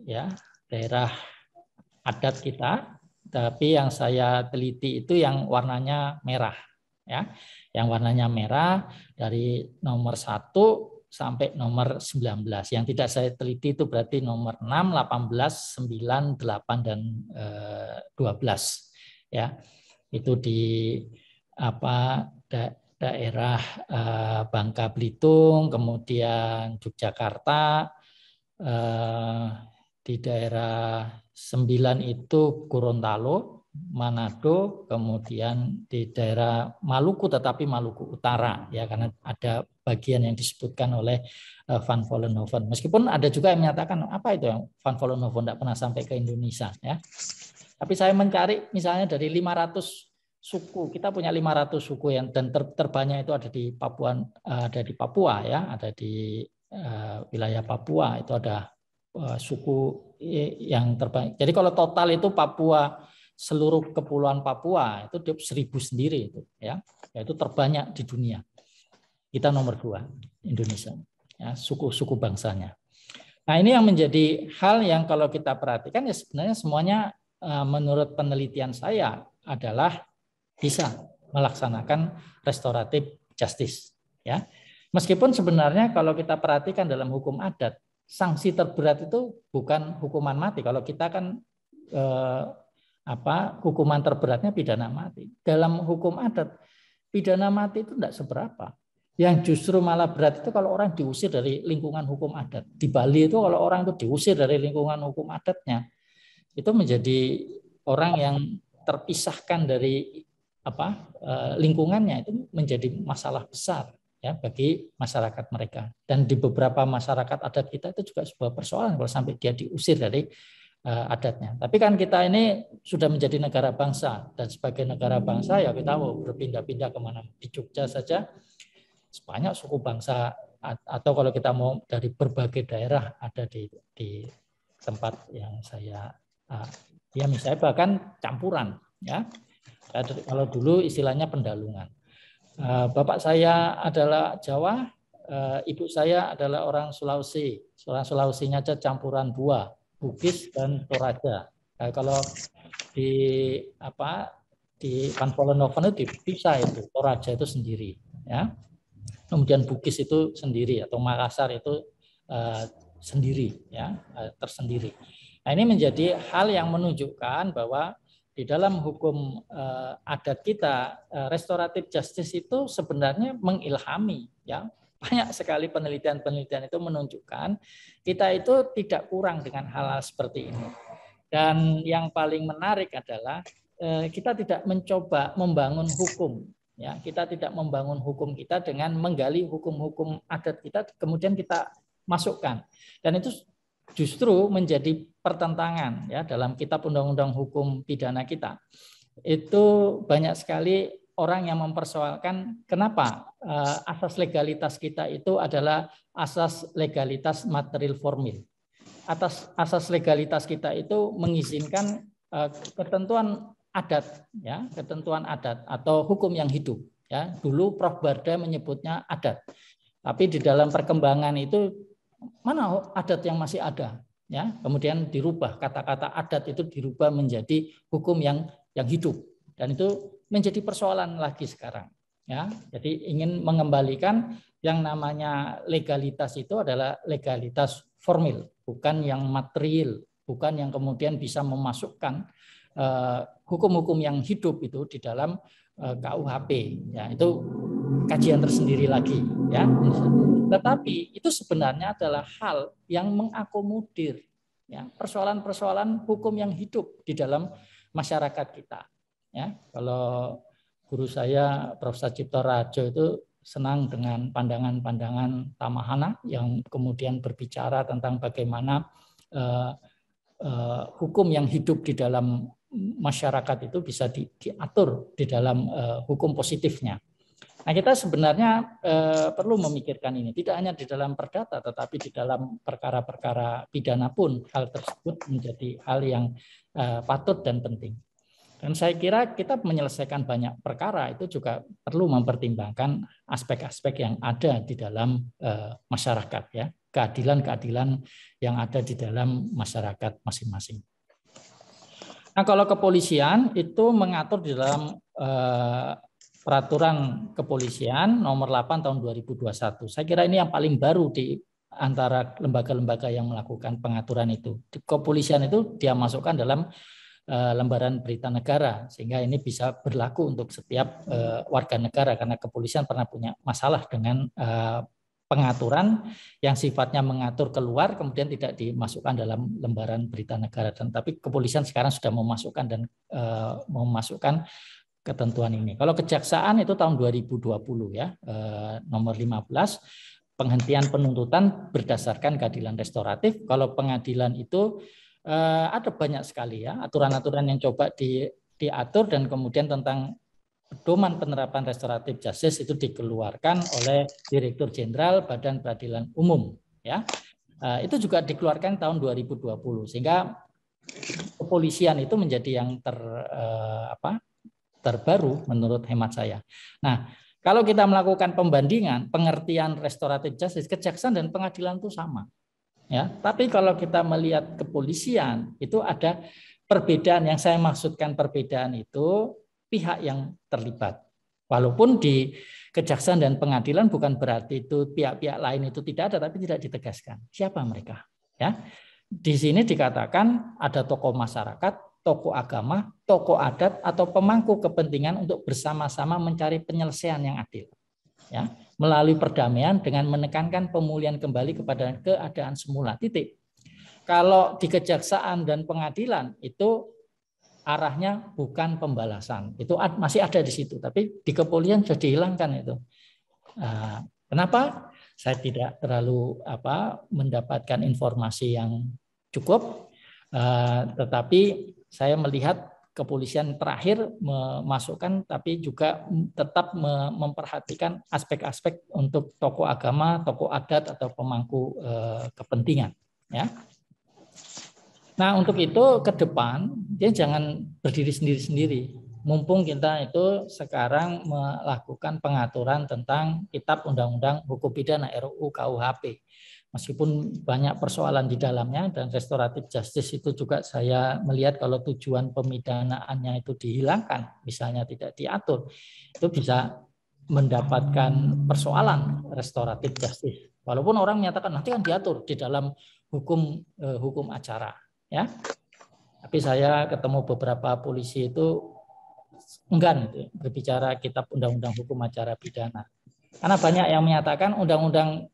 ya, daerah adat kita, tapi yang saya teliti itu yang warnanya merah, ya. Yang warnanya merah dari nomor 1 sampai nomor 19. Yang tidak saya teliti itu berarti nomor 6, 18, 9, 8 dan 12. Ya, itu di daerah Bangka Belitung, kemudian Yogyakarta, di daerah 9 itu Gorontalo, Manado, kemudian di daerah Maluku tetapi Maluku Utara, ya, karena ada bagian yang disebutkan oleh Van Vollenhoven. Meskipun ada juga yang menyatakan apa itu yang Van Vollenhoven tidak pernah sampai ke Indonesia, ya. Tapi saya mencari misalnya dari 500 suku, kita punya 500 suku yang dan terbanyak itu ada di Papua, ya, ada di wilayah Papua itu ada suku yang terbanyak. Jadi kalau total itu Papua, seluruh kepulauan Papua itu 1000 sendiri itu, ya, yaitu terbanyak di dunia. Kita nomor 2 Indonesia, ya, suku-suku bangsanya. Nah, ini yang menjadi hal yang kalau kita perhatikan ya sebenarnya semuanya menurut penelitian saya adalah bisa melaksanakan restoratif justice, ya. Meskipun sebenarnya kalau kita perhatikan dalam hukum adat, sanksi terberat itu bukan hukuman mati. Kalau kita kan hukuman terberatnya pidana mati. Dalam hukum adat pidana mati itu tidak seberapa. Yang justru malah berat itu kalau orang diusir dari lingkungan hukum adat. Di Bali itu kalau orang itu diusir dari lingkungan hukum adatnya, itu menjadi orang yang terpisahkan dari lingkungannya, itu menjadi masalah besar, ya, bagi masyarakat mereka. Dan di beberapa masyarakat adat kita itu juga sebuah persoalan kalau sampai dia diusir dari adatnya. Tapi kan kita ini sudah menjadi negara bangsa, dan sebagai negara bangsa ya kita mau berpindah-pindah kemana. Di Jogja saja banyak suku bangsa, atau kalau kita mau dari berbagai daerah ada di tempat yang saya ya misalnya bahkan campuran, ya. Kalau dulu istilahnya pendalungan. Bapak saya adalah Jawa, ibu saya adalah orang Sulawesi. Orang Sulawesinya aja campuran dua, Bugis dan Toraja. Kalau di Panvolenoven itu dipisah itu, Toraja itu sendiri, ya. Kemudian Bugis itu sendiri atau Makassar itu sendiri, ya, tersendiri. Nah, ini menjadi hal yang menunjukkan bahwa di dalam hukum adat kita, restoratif justice itu sebenarnya mengilhami, ya. Banyak sekali penelitian-penelitian itu menunjukkan kita itu tidak kurang dengan hal-hal seperti ini. Dan yang paling menarik adalah kita tidak mencoba membangun hukum, ya. Kita tidak membangun hukum kita dengan menggali hukum-hukum adat kita, kemudian kita masukkan. Dan itu justru menjadi pertentangan, ya, dalam kitab undang-undang hukum pidana kita. Itu banyak sekali orang yang mempersoalkan kenapa asas legalitas kita itu adalah asas legalitas material formil. Asas legalitas kita itu mengizinkan ketentuan adat, ya, ketentuan adat atau hukum yang hidup, ya. Dulu Prof. Barda menyebutnya adat, tapi di dalam perkembangan itu mana adat yang masih ada, ya. Kemudian dirubah, kata-kata adat itu dirubah menjadi hukum yang hidup, dan itu menjadi persoalan lagi sekarang, ya. Jadi ingin mengembalikan yang namanya legalitas itu adalah legalitas formil, bukan yang material, bukan yang kemudian bisa memasukkan hukum-hukum yang hidup itu di dalam KUHP, ya. Itu kajian tersendiri lagi, ya. Tetapi itu sebenarnya adalah hal yang mengakomodir, ya, persoalan-persoalan hukum yang hidup di dalam masyarakat kita, ya. Kalau guru saya Prof. Cipto Rajo itu senang dengan pandangan-pandangan Tamahana yang kemudian berbicara tentang bagaimana hukum yang hidup di dalam masyarakat itu bisa diatur di dalam hukum positifnya. Nah, kita sebenarnya perlu memikirkan ini, tidak hanya di dalam perdata, tetapi di dalam perkara-perkara pidana pun hal tersebut menjadi hal yang patut dan penting. Dan saya kira kita menyelesaikan banyak perkara itu juga perlu mempertimbangkan aspek-aspek yang ada di dalam masyarakat, ya, keadilan-keadilan yang ada di dalam masyarakat masing-masing. Nah, kalau kepolisian itu mengatur di dalam Peraturan Kepolisian nomor 8 tahun 2021. Saya kira ini yang paling baru di antara lembaga-lembaga yang melakukan pengaturan itu. Kepolisian itu dia masukkan dalam lembaran berita negara, sehingga ini bisa berlaku untuk setiap warga negara, karena kepolisian pernah punya masalah dengan pengaturan yang sifatnya mengatur keluar kemudian tidak dimasukkan dalam lembaran berita negara. Tapi kepolisian sekarang sudah memasukkan dan memasukkan ketentuan ini. Kalau kejaksaan itu tahun 2020, ya, nomor 15, penghentian penuntutan berdasarkan keadilan restoratif. Kalau pengadilan itu ada banyak sekali, ya, aturan-aturan yang coba diatur, dan kemudian tentang pedoman penerapan restoratif justice itu dikeluarkan oleh Direktur Jenderal Badan Peradilan Umum, ya. Itu juga dikeluarkan tahun 2020, sehingga kepolisian itu menjadi yang terbaru menurut hemat saya. Nah, kalau kita melakukan pembandingan pengertian restoratif justice, kejaksaan dan pengadilan itu sama, ya. Tapi kalau kita melihat kepolisian itu ada perbedaan. Yang saya maksudkan perbedaan itu pihak yang terlibat. Walaupun di kejaksaan dan pengadilan bukan berarti itu pihak-pihak lain itu tidak ada, tapi tidak ditegaskan siapa mereka, ya. Di sini dikatakan ada tokoh masyarakat, tokoh agama, tokoh adat, atau pemangku kepentingan untuk bersama-sama mencari penyelesaian yang adil, ya, melalui perdamaian dengan menekankan pemulihan kembali kepada keadaan semula. Titik. Kalau di kejaksaan dan pengadilan itu arahnya bukan pembalasan, itu masih ada di situ, tapi di kepolisian sudah dihilangkan itu. Kenapa? Saya tidak terlalu mendapatkan informasi yang cukup, tetapi saya melihat kepolisian terakhir memasukkan, tapi juga tetap memperhatikan aspek-aspek untuk tokoh agama, tokoh adat, atau pemangku kepentingan, ya. Nah, untuk itu ke depan dia jangan berdiri sendiri-sendiri, mumpung kita itu sekarang melakukan pengaturan tentang Kitab Undang-Undang Hukum Pidana RUU KUHP. Meskipun banyak persoalan di dalamnya dan restoratif justice itu juga saya melihat kalau tujuan pemidanaannya itu dihilangkan, misalnya tidak diatur, itu bisa mendapatkan persoalan restoratif justice. Walaupun orang menyatakan nanti kan diatur di dalam hukum acara, ya. Tapi saya ketemu beberapa polisi itu enggan berbicara Kitab Undang-Undang Hukum Acara Pidana. Karena banyak yang menyatakan undang-undang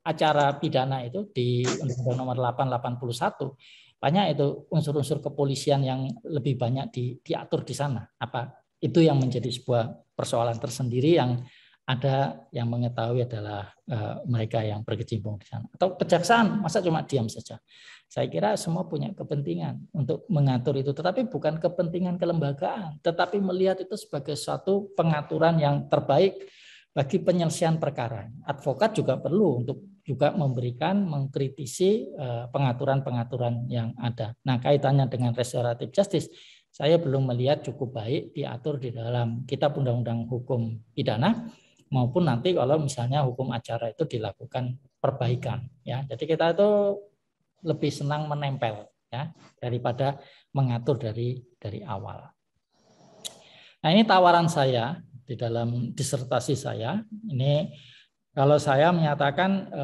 acara pidana itu di Undang-Undang Nomor 881 banyak itu unsur-unsur kepolisian yang lebih banyak diatur di sana. Apa itu yang menjadi sebuah persoalan tersendiri yang ada yang mengetahui adalah mereka yang berkecimpung di sana. Atau kejaksaan, masa cuma diam saja? Saya kira semua punya kepentingan untuk mengatur itu, tetapi bukan kepentingan kelembagaan, tetapi melihat itu sebagai suatu pengaturan yang terbaik bagi penyelesaian perkara. Advokat juga perlu untuk juga mengkritisi pengaturan-pengaturan yang ada. Nah, kaitannya dengan restoratif justice, saya belum melihat cukup baik diatur di dalam Kitab Undang-Undang Hukum Pidana, maupun nanti kalau misalnya hukum acara itu dilakukan perbaikan. Ya, jadi kita itu lebih senang menempel, ya, daripada mengatur dari awal. Nah, ini tawaran saya di dalam disertasi saya. Ini kalau saya menyatakan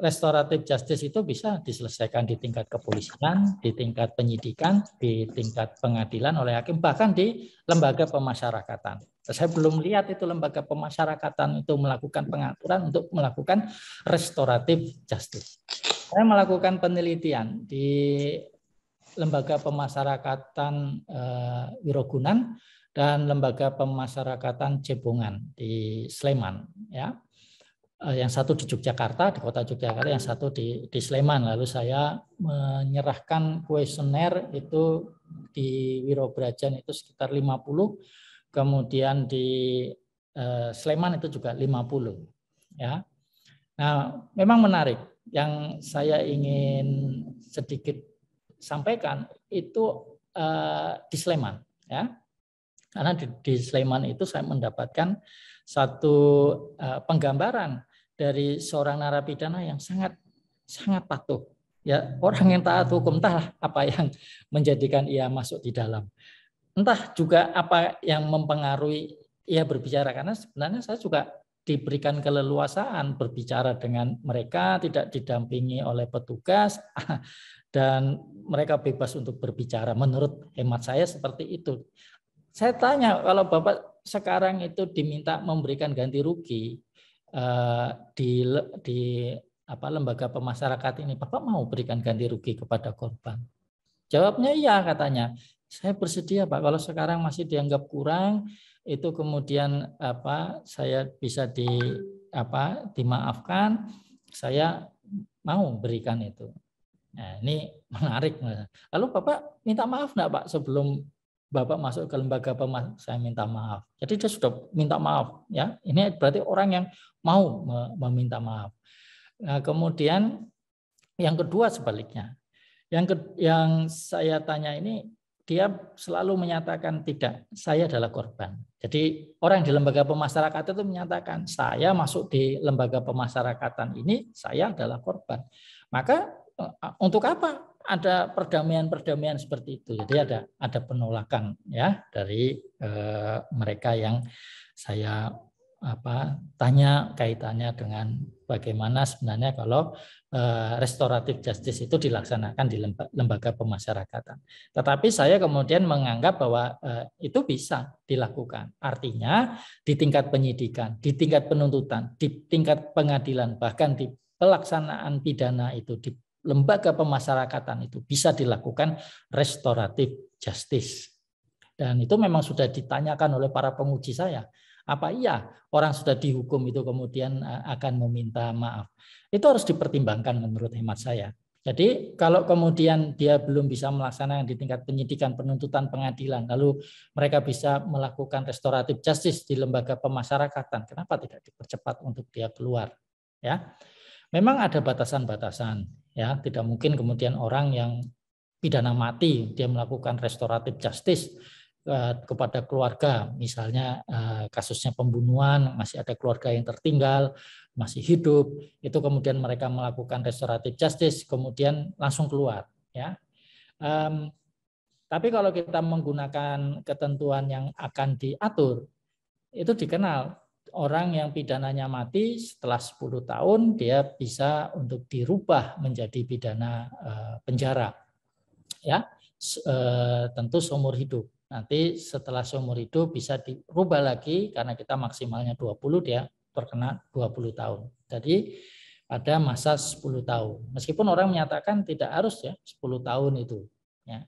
restoratif justice itu bisa diselesaikan di tingkat kepolisian, di tingkat penyidikan, di tingkat pengadilan oleh hakim, bahkan di lembaga pemasyarakatan. Saya belum lihat itu lembaga pemasyarakatan itu melakukan pengaturan untuk melakukan restoratif justice. Saya melakukan penelitian di lembaga pemasyarakatan Wirogunan dan lembaga pemasyarakatan Cebongan di Sleman, ya. Yang satu di Yogyakarta, di kota Yogyakarta, yang satu di Sleman. Lalu saya menyerahkan kuesioner itu di Wirobrajan itu sekitar 50, kemudian di Sleman itu juga 50, ya. Nah, memang menarik. Yang saya ingin sedikit sampaikan itu di Sleman, ya. Karena di Sleman itu saya mendapatkan satu penggambaran dari seorang narapidana yang sangat patuh. Ya, orang yang taat hukum, entah apa yang menjadikan ia masuk di dalam. Entah juga apa yang mempengaruhi ia berbicara, karena sebenarnya saya juga diberikan keleluasaan berbicara dengan mereka, tidak didampingi oleh petugas, dan mereka bebas untuk berbicara. Menurut hemat saya seperti itu. Saya tanya, kalau Bapak sekarang itu diminta memberikan ganti rugi di lembaga pemasyarakatan ini, Bapak mau berikan ganti rugi kepada korban? Jawabnya iya, katanya. Saya bersedia, Pak. Kalau sekarang masih dianggap kurang, itu kemudian saya bisa dimaafkan, saya mau berikan itu. Nah, ini menarik. Lalu Bapak minta maaf enggak, Pak, sebelum Bapak masuk ke lembaga saya minta maaf. Jadi dia sudah minta maaf, ya. Ini berarti orang yang mau meminta maaf. Nah, kemudian yang kedua sebaliknya. Yang saya tanya ini, dia selalu menyatakan tidak, saya adalah korban. Jadi orang di lembaga pemasyarakatan itu menyatakan, saya masuk di lembaga pemasyarakatan ini, saya adalah korban. Maka untuk apa ada perdamaian seperti itu? Jadi ada penolakan, ya, dari mereka yang saya tanya kaitannya dengan bagaimana sebenarnya kalau restoratif justice itu dilaksanakan di lembaga pemasyarakatan. Tetapi saya kemudian menganggap bahwa itu bisa dilakukan. Artinya di tingkat penyidikan, di tingkat penuntutan, di tingkat pengadilan, bahkan di pelaksanaan pidana itu di lembaga pemasyarakatan itu bisa dilakukan restoratif justice. Dan itu memang sudah ditanyakan oleh para penguji saya. Apa iya orang sudah dihukum itu kemudian akan meminta maaf? Itu harus dipertimbangkan menurut hemat saya. Jadi kalau kemudian dia belum bisa melaksanakan di tingkat penyidikan, penuntutan, pengadilan, lalu mereka bisa melakukan restoratif justice di lembaga pemasyarakatan, kenapa tidak dipercepat untuk dia keluar? Ya, memang ada batasan-batasan. Ya, tidak mungkin kemudian orang yang pidana mati dia melakukan restoratif justice kepada keluarga, misalnya kasusnya pembunuhan, masih ada keluarga yang tertinggal, masih hidup, itu kemudian mereka melakukan restoratif justice, kemudian langsung keluar. Ya. Tapi kalau kita menggunakan ketentuan yang akan diatur, itu dikenal orang yang pidananya mati setelah 10 tahun dia bisa untuk dirubah menjadi pidana penjara. Ya, tentu seumur hidup. Nanti setelah seumur hidup bisa dirubah lagi karena kita maksimalnya 20, dia terkena 20 tahun. Jadi pada masa 10 tahun. Meskipun orang menyatakan tidak harus ya 10 tahun itu. Ya.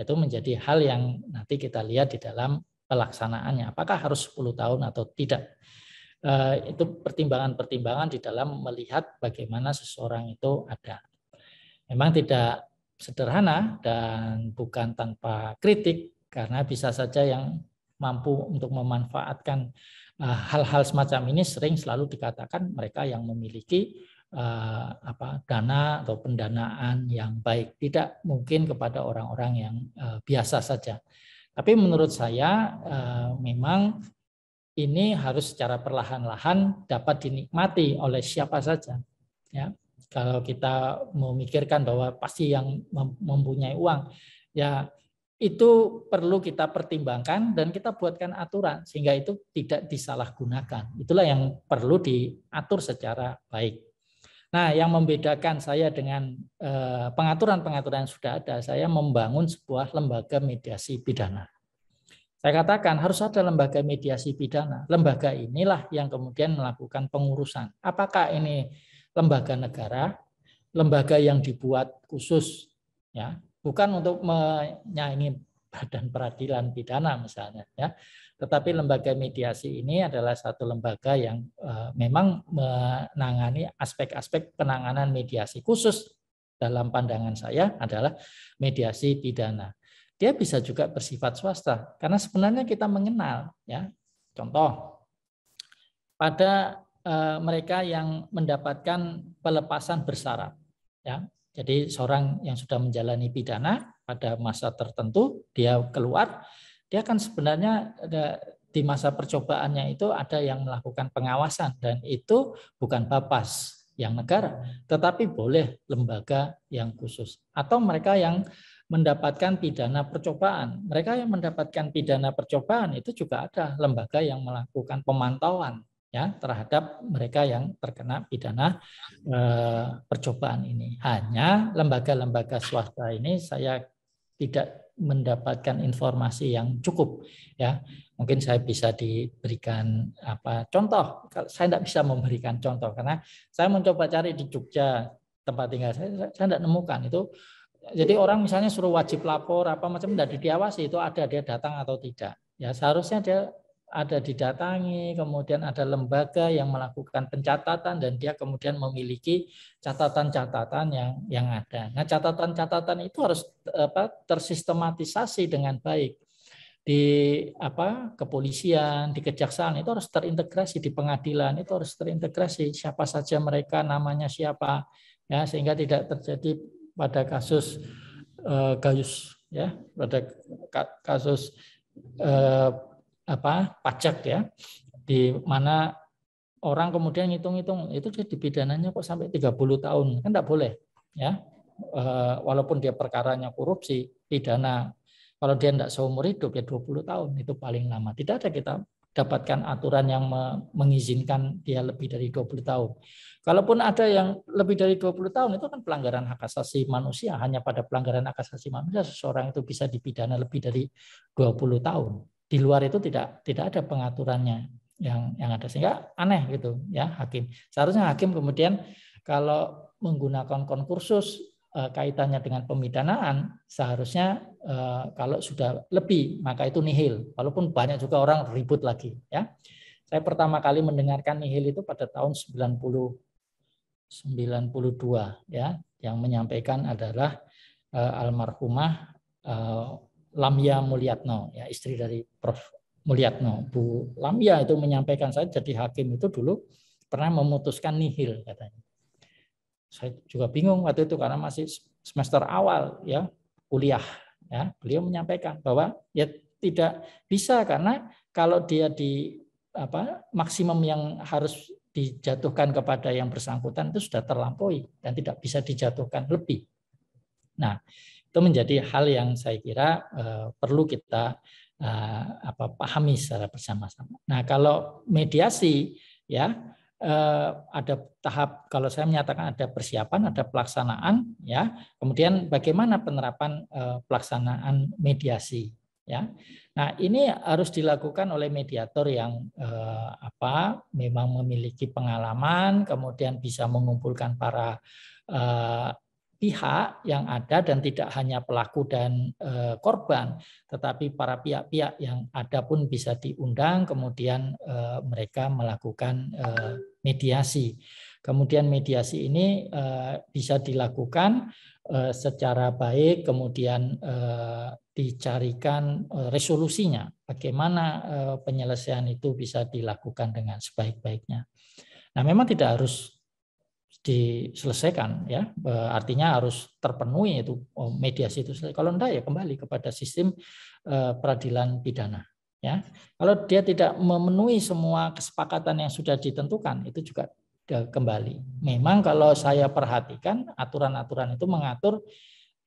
Itu menjadi hal yang nanti kita lihat di dalam pelaksanaannya. Apakah harus 10 tahun atau tidak. Itu pertimbangan-pertimbangan di dalam melihat bagaimana seseorang itu ada. Memang tidak sederhana dan bukan tanpa kritik, karena bisa saja yang mampu untuk memanfaatkan hal-hal semacam ini sering selalu dikatakan mereka yang memiliki dana atau pendanaan yang baik, tidak mungkin kepada orang-orang yang biasa saja. Tapi menurut saya memang ini harus secara perlahan-lahan dapat dinikmati oleh siapa saja. Ya, kalau kita memikirkan bahwa pasti yang mempunyai uang, ya itu perlu kita pertimbangkan dan kita buatkan aturan sehingga itu tidak disalahgunakan. Itulah yang perlu diatur secara baik. Nah, yang membedakan saya dengan pengaturan-pengaturan yang sudah ada, saya membangun sebuah lembaga mediasi pidana. Saya katakan harus ada lembaga mediasi pidana. Lembaga inilah yang kemudian melakukan pengurusan. Apakah ini lembaga negara, lembaga yang dibuat khusus, ya, bukan untuk menyaingi badan peradilan pidana misalnya, ya, tetapi lembaga mediasi ini adalah satu lembaga yang memang menangani aspek-aspek penanganan mediasi khusus dalam pandangan saya adalah mediasi pidana. Dia bisa juga bersifat swasta karena sebenarnya kita mengenal, ya, contoh pada mereka yang mendapatkan pelepasan bersyarat, ya. Jadi seorang yang sudah menjalani pidana pada masa tertentu dia keluar, dia kan sebenarnya di masa percobaannya itu ada yang melakukan pengawasan dan itu bukan Bapas yang negara, tetapi boleh lembaga yang khusus atau mereka yang mendapatkan pidana percobaan. Mereka yang mendapatkan pidana percobaan itu juga ada lembaga yang melakukan pemantauan ya terhadap mereka yang terkena pidana percobaan ini. Hanya lembaga-lembaga swasta ini saya tidak mendapatkan informasi yang cukup ya. Mungkin saya bisa diberikan contoh. Saya tidak bisa memberikan contoh karena saya mencoba cari di Jogja tempat tinggal saya tidak nemukan itu. Jadi orang misalnya suruh wajib lapor apa macam tidak diawasi itu ada dia datang atau tidak. Ya seharusnya dia ada didatangi, kemudian ada lembaga yang melakukan pencatatan dan dia kemudian memiliki catatan-catatan yang ada. Nah, catatan-catatan itu harus tersistematisasi dengan baik di kepolisian, di kejaksaan itu harus terintegrasi, di pengadilan itu harus terintegrasi siapa saja mereka, namanya siapa, ya sehingga tidak terjadi pada kasus Gayus ya, pada kasus pajak ya, di mana orang kemudian ngitung-ngitung itu dia dipidananya kok sampai 30 tahun, kan tidak boleh ya, walaupun dia perkaranya korupsi, pidana kalau dia tidak seumur hidup ya 20 tahun itu paling lama. Tidak ada kita dapatkan aturan yang mengizinkan dia lebih dari 20 tahun. Kalaupun ada yang lebih dari 20 tahun itu kan pelanggaran hak asasi manusia. Hanya pada pelanggaran hak asasi manusia seseorang itu bisa dipidana lebih dari 20 tahun. Di luar itu tidak ada pengaturannya yang ada, sehingga aneh gitu ya hakim. Seharusnya hakim kemudian kalau menggunakan konkursus kaitannya dengan pemidanaan seharusnya kalau sudah lebih maka itu nihil. Walaupun banyak juga orang ribut lagi ya. Saya pertama kali mendengarkan nihil itu pada tahun 92 ya, yang menyampaikan adalah almarhumah Lamia Mulyatno ya, istri dari Prof Mulyatno. Bu Lamia itu menyampaikan, saya jadi hakim itu dulu pernah memutuskan nihil katanya. Saya juga bingung waktu itu karena masih semester awal ya kuliah ya. Beliau menyampaikan bahwa ya tidak bisa, karena kalau dia di maksimum yang harus dijatuhkan kepada yang bersangkutan itu sudah terlampaui dan tidak bisa dijatuhkan lebih. Nah, itu menjadi hal yang saya kira perlu kita pahami secara bersama-sama. Nah, kalau mediasi ya ada tahap, kalau saya menyatakan ada persiapan, ada pelaksanaan, ya. Kemudian bagaimana penerapan pelaksanaan mediasi, ya. Nah, ini harus dilakukan oleh mediator yang memang memiliki pengalaman, kemudian bisa mengumpulkan para pihak yang ada, dan tidak hanya pelaku dan korban, tetapi para pihak-pihak yang ada pun bisa diundang, kemudian mereka melakukan mediasi. Kemudian mediasi ini bisa dilakukan secara baik, kemudian dicarikan resolusinya, bagaimana penyelesaian itu bisa dilakukan dengan sebaik-baiknya. Nah, memang tidak harus diselesaikan, ya, artinya harus terpenuhi itu mediasi itu selesai. Kalau enggak, ya kembali kepada sistem peradilan pidana, ya. Kalau dia tidak memenuhi semua kesepakatan yang sudah ditentukan, itu juga kembali. Memang kalau saya perhatikan aturan-aturan itu mengatur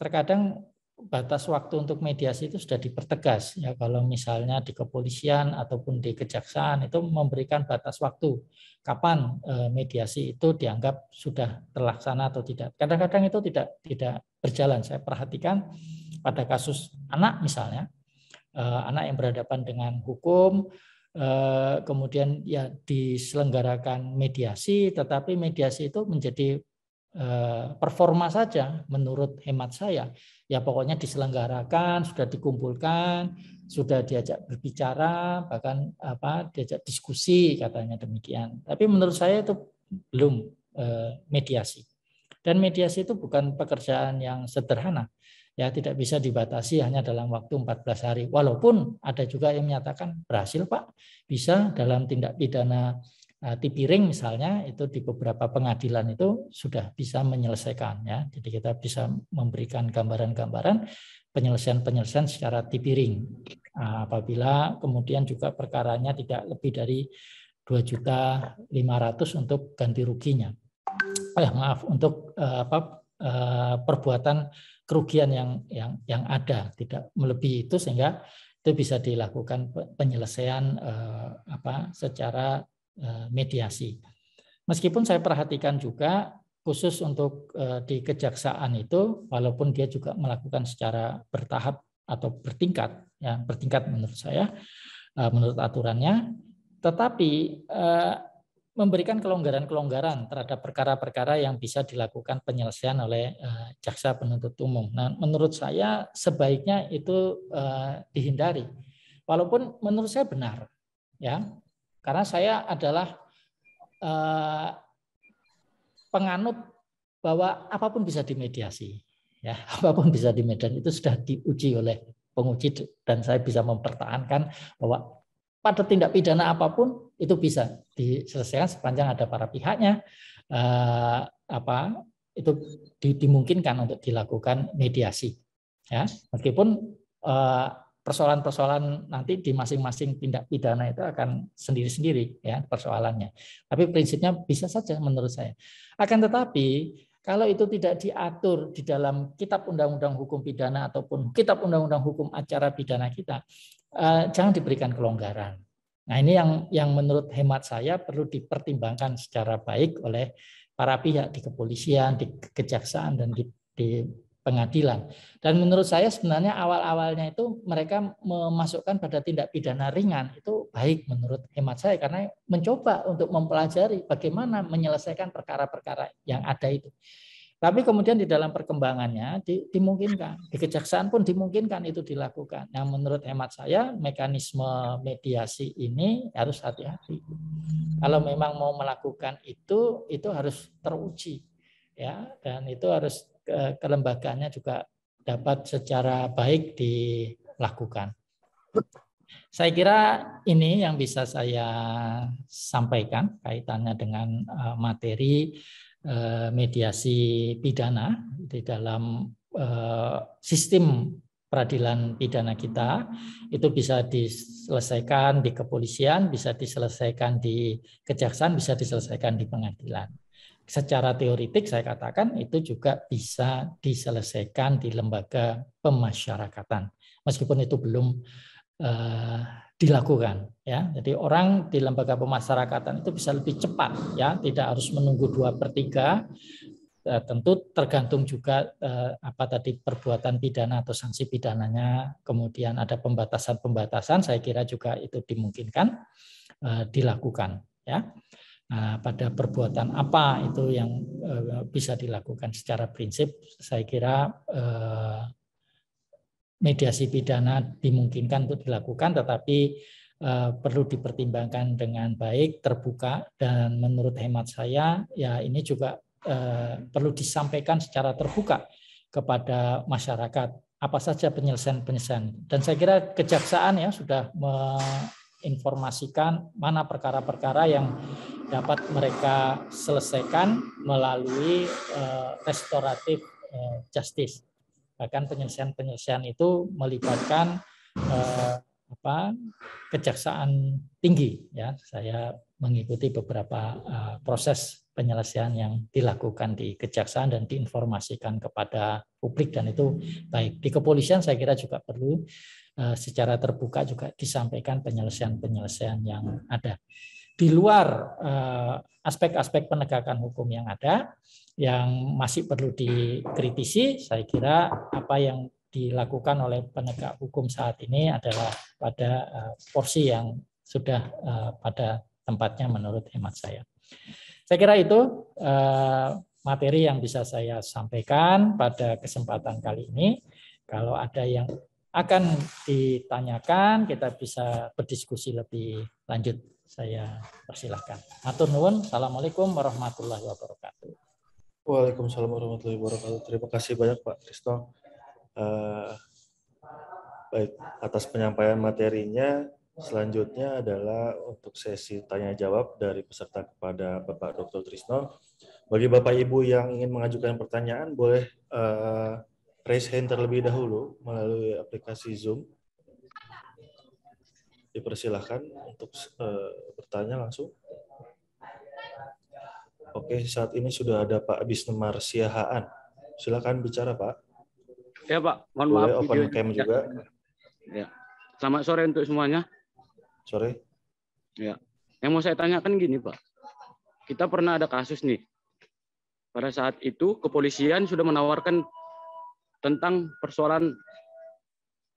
terkadang batas waktu untuk mediasi itu sudah dipertegas, ya. Kalau misalnya di kepolisian ataupun di kejaksaan itu memberikan batas waktu kapan mediasi itu dianggap sudah terlaksana atau tidak. Kadang-kadang itu tidak berjalan. Saya perhatikan pada kasus anak misalnya, anak yang berhadapan dengan hukum, kemudian ya diselenggarakan mediasi, tetapi mediasi itu menjadi performa saja menurut hemat saya. Ya pokoknya diselenggarakan, sudah dikumpulkan, sudah diajak berbicara, bahkan diajak diskusi, katanya demikian. Tapi menurut saya itu belum mediasi. Dan mediasi itu bukan pekerjaan yang sederhana. Ya tidak bisa dibatasi hanya dalam waktu 14 hari. Walaupun ada juga yang menyatakan berhasil, Pak, bisa dalam tindak pidana tipiring misalnya, itu di beberapa pengadilan itu sudah bisa menyelesaikan, ya. Jadi kita bisa memberikan gambaran-gambaran penyelesaian secara tipiring. Apabila kemudian juga perkaranya tidak lebih dari 2.500.000 untuk ganti ruginya. Untuk perbuatan kerugian yang ada, tidak melebihi itu, sehingga itu bisa dilakukan penyelesaian secara mediasi. Meskipun saya perhatikan juga khusus untuk di kejaksaan itu, walaupun dia juga melakukan secara bertahap atau bertingkat, ya bertingkat menurut saya, menurut aturannya, tetapi memberikan kelonggaran-kelonggaran terhadap perkara-perkara yang bisa dilakukan penyelesaian oleh jaksa penuntut umum. Nah, menurut saya sebaiknya itu dihindari, walaupun menurut saya benar, ya. Karena saya adalah penganut bahwa apapun bisa dimediasi, ya, apapun bisa dimediasi, itu sudah diuji oleh penguji, dan saya bisa mempertahankan bahwa pada tindak pidana apapun itu bisa diselesaikan sepanjang ada para pihaknya, itu dimungkinkan untuk dilakukan mediasi, ya, meskipun persoalan-persoalan nanti di masing-masing tindak pidana itu akan sendiri-sendiri, ya, persoalannya. Tapi prinsipnya bisa saja menurut saya. Akan tetapi kalau itu tidak diatur di dalam Kitab Undang-Undang Hukum Pidana ataupun Kitab Undang-Undang Hukum Acara Pidana kita, jangan diberikan kelonggaran. Nah, ini yang menurut hemat saya perlu dipertimbangkan secara baik oleh para pihak di kepolisian, di kejaksaan, dan di pengadilan. Dan menurut saya sebenarnya awal-awalnya itu mereka memasukkan pada tindak pidana ringan itu baik menurut hemat saya, karena mencoba untuk mempelajari bagaimana menyelesaikan perkara-perkara yang ada itu. Tapi kemudian di dalam perkembangannya dimungkinkan, di kejaksaan pun dimungkinkan itu dilakukan. Yang menurut hemat saya mekanisme mediasi ini harus hati-hati. Kalau memang mau melakukan itu harus teruji, ya, dan itu harus kelembagaannya juga dapat secara baik dilakukan. Saya kira ini yang bisa saya sampaikan kaitannya dengan materi mediasi pidana di dalam sistem peradilan pidana kita itu bisa diselesaikan di kepolisian, bisa diselesaikan di kejaksaan, bisa diselesaikan di pengadilan. Secara teoritik saya katakan itu juga bisa diselesaikan di lembaga pemasyarakatan, meskipun itu belum dilakukan ya. Jadi orang di lembaga pemasyarakatan itu bisa lebih cepat ya, tidak harus menunggu 2/3. Tentu tergantung juga apa tadi perbuatan pidana atau sanksi pidananya, kemudian ada pembatasan-pembatasan, saya kira juga itu dimungkinkan dilakukan ya. Nah, pada perbuatan apa itu yang bisa dilakukan secara prinsip, saya kira mediasi pidana dimungkinkan untuk dilakukan, tetapi perlu dipertimbangkan dengan baik, terbuka, dan menurut hemat saya ya ini juga perlu disampaikan secara terbuka kepada masyarakat apa saja penyelesaian-penyelesaian. Dan saya kira kejaksaan ya sudah menginformasikan mana perkara-perkara yang dapat mereka selesaikan melalui restoratif justice. Bahkan penyelesaian-penyelesaian itu melibatkan kejaksaan tinggi ya. Saya mengikuti beberapa proses penyelesaian yang dilakukan di kejaksaan dan diinformasikan kepada publik, dan itu baik. Di kepolisian saya kira juga perlu secara terbuka juga disampaikan penyelesaian-penyelesaian yang ada. Di luar aspek-aspek penegakan hukum yang ada, yang masih perlu dikritisi, saya kira apa yang dilakukan oleh penegak hukum saat ini adalah pada porsi yang sudah pada tempatnya menurut hemat saya. Saya kira itu materi yang bisa saya sampaikan pada kesempatan kali ini. Kalau ada yang akan ditanyakan, kita bisa berdiskusi lebih lanjut. Saya persilahkan. Matur nuwun. Assalamualaikum warahmatullahi wabarakatuh. Waalaikumsalam warahmatullahi wabarakatuh. Terima kasih banyak Pak Trisno. Baik, atas penyampaian materinya. Selanjutnya adalah untuk sesi tanya jawab dari peserta kepada Bapak Dr. Trisno. Bagi Bapak Ibu yang ingin mengajukan pertanyaan, boleh raise hand terlebih dahulu melalui aplikasi Zoom. Dipersilahkan untuk bertanya langsung. Oke, saat ini sudah ada Pak Bisnemar Siahaan. Silakan bicara, Pak. Ya, Pak. Mohon boleh maaf. Open cam juga. Ya. Selamat sore untuk semuanya. Sore. Ya. Yang mau saya tanyakan gini, Pak. Kita pernah ada kasus nih. Pada saat itu kepolisian sudah menawarkan tentang persoalan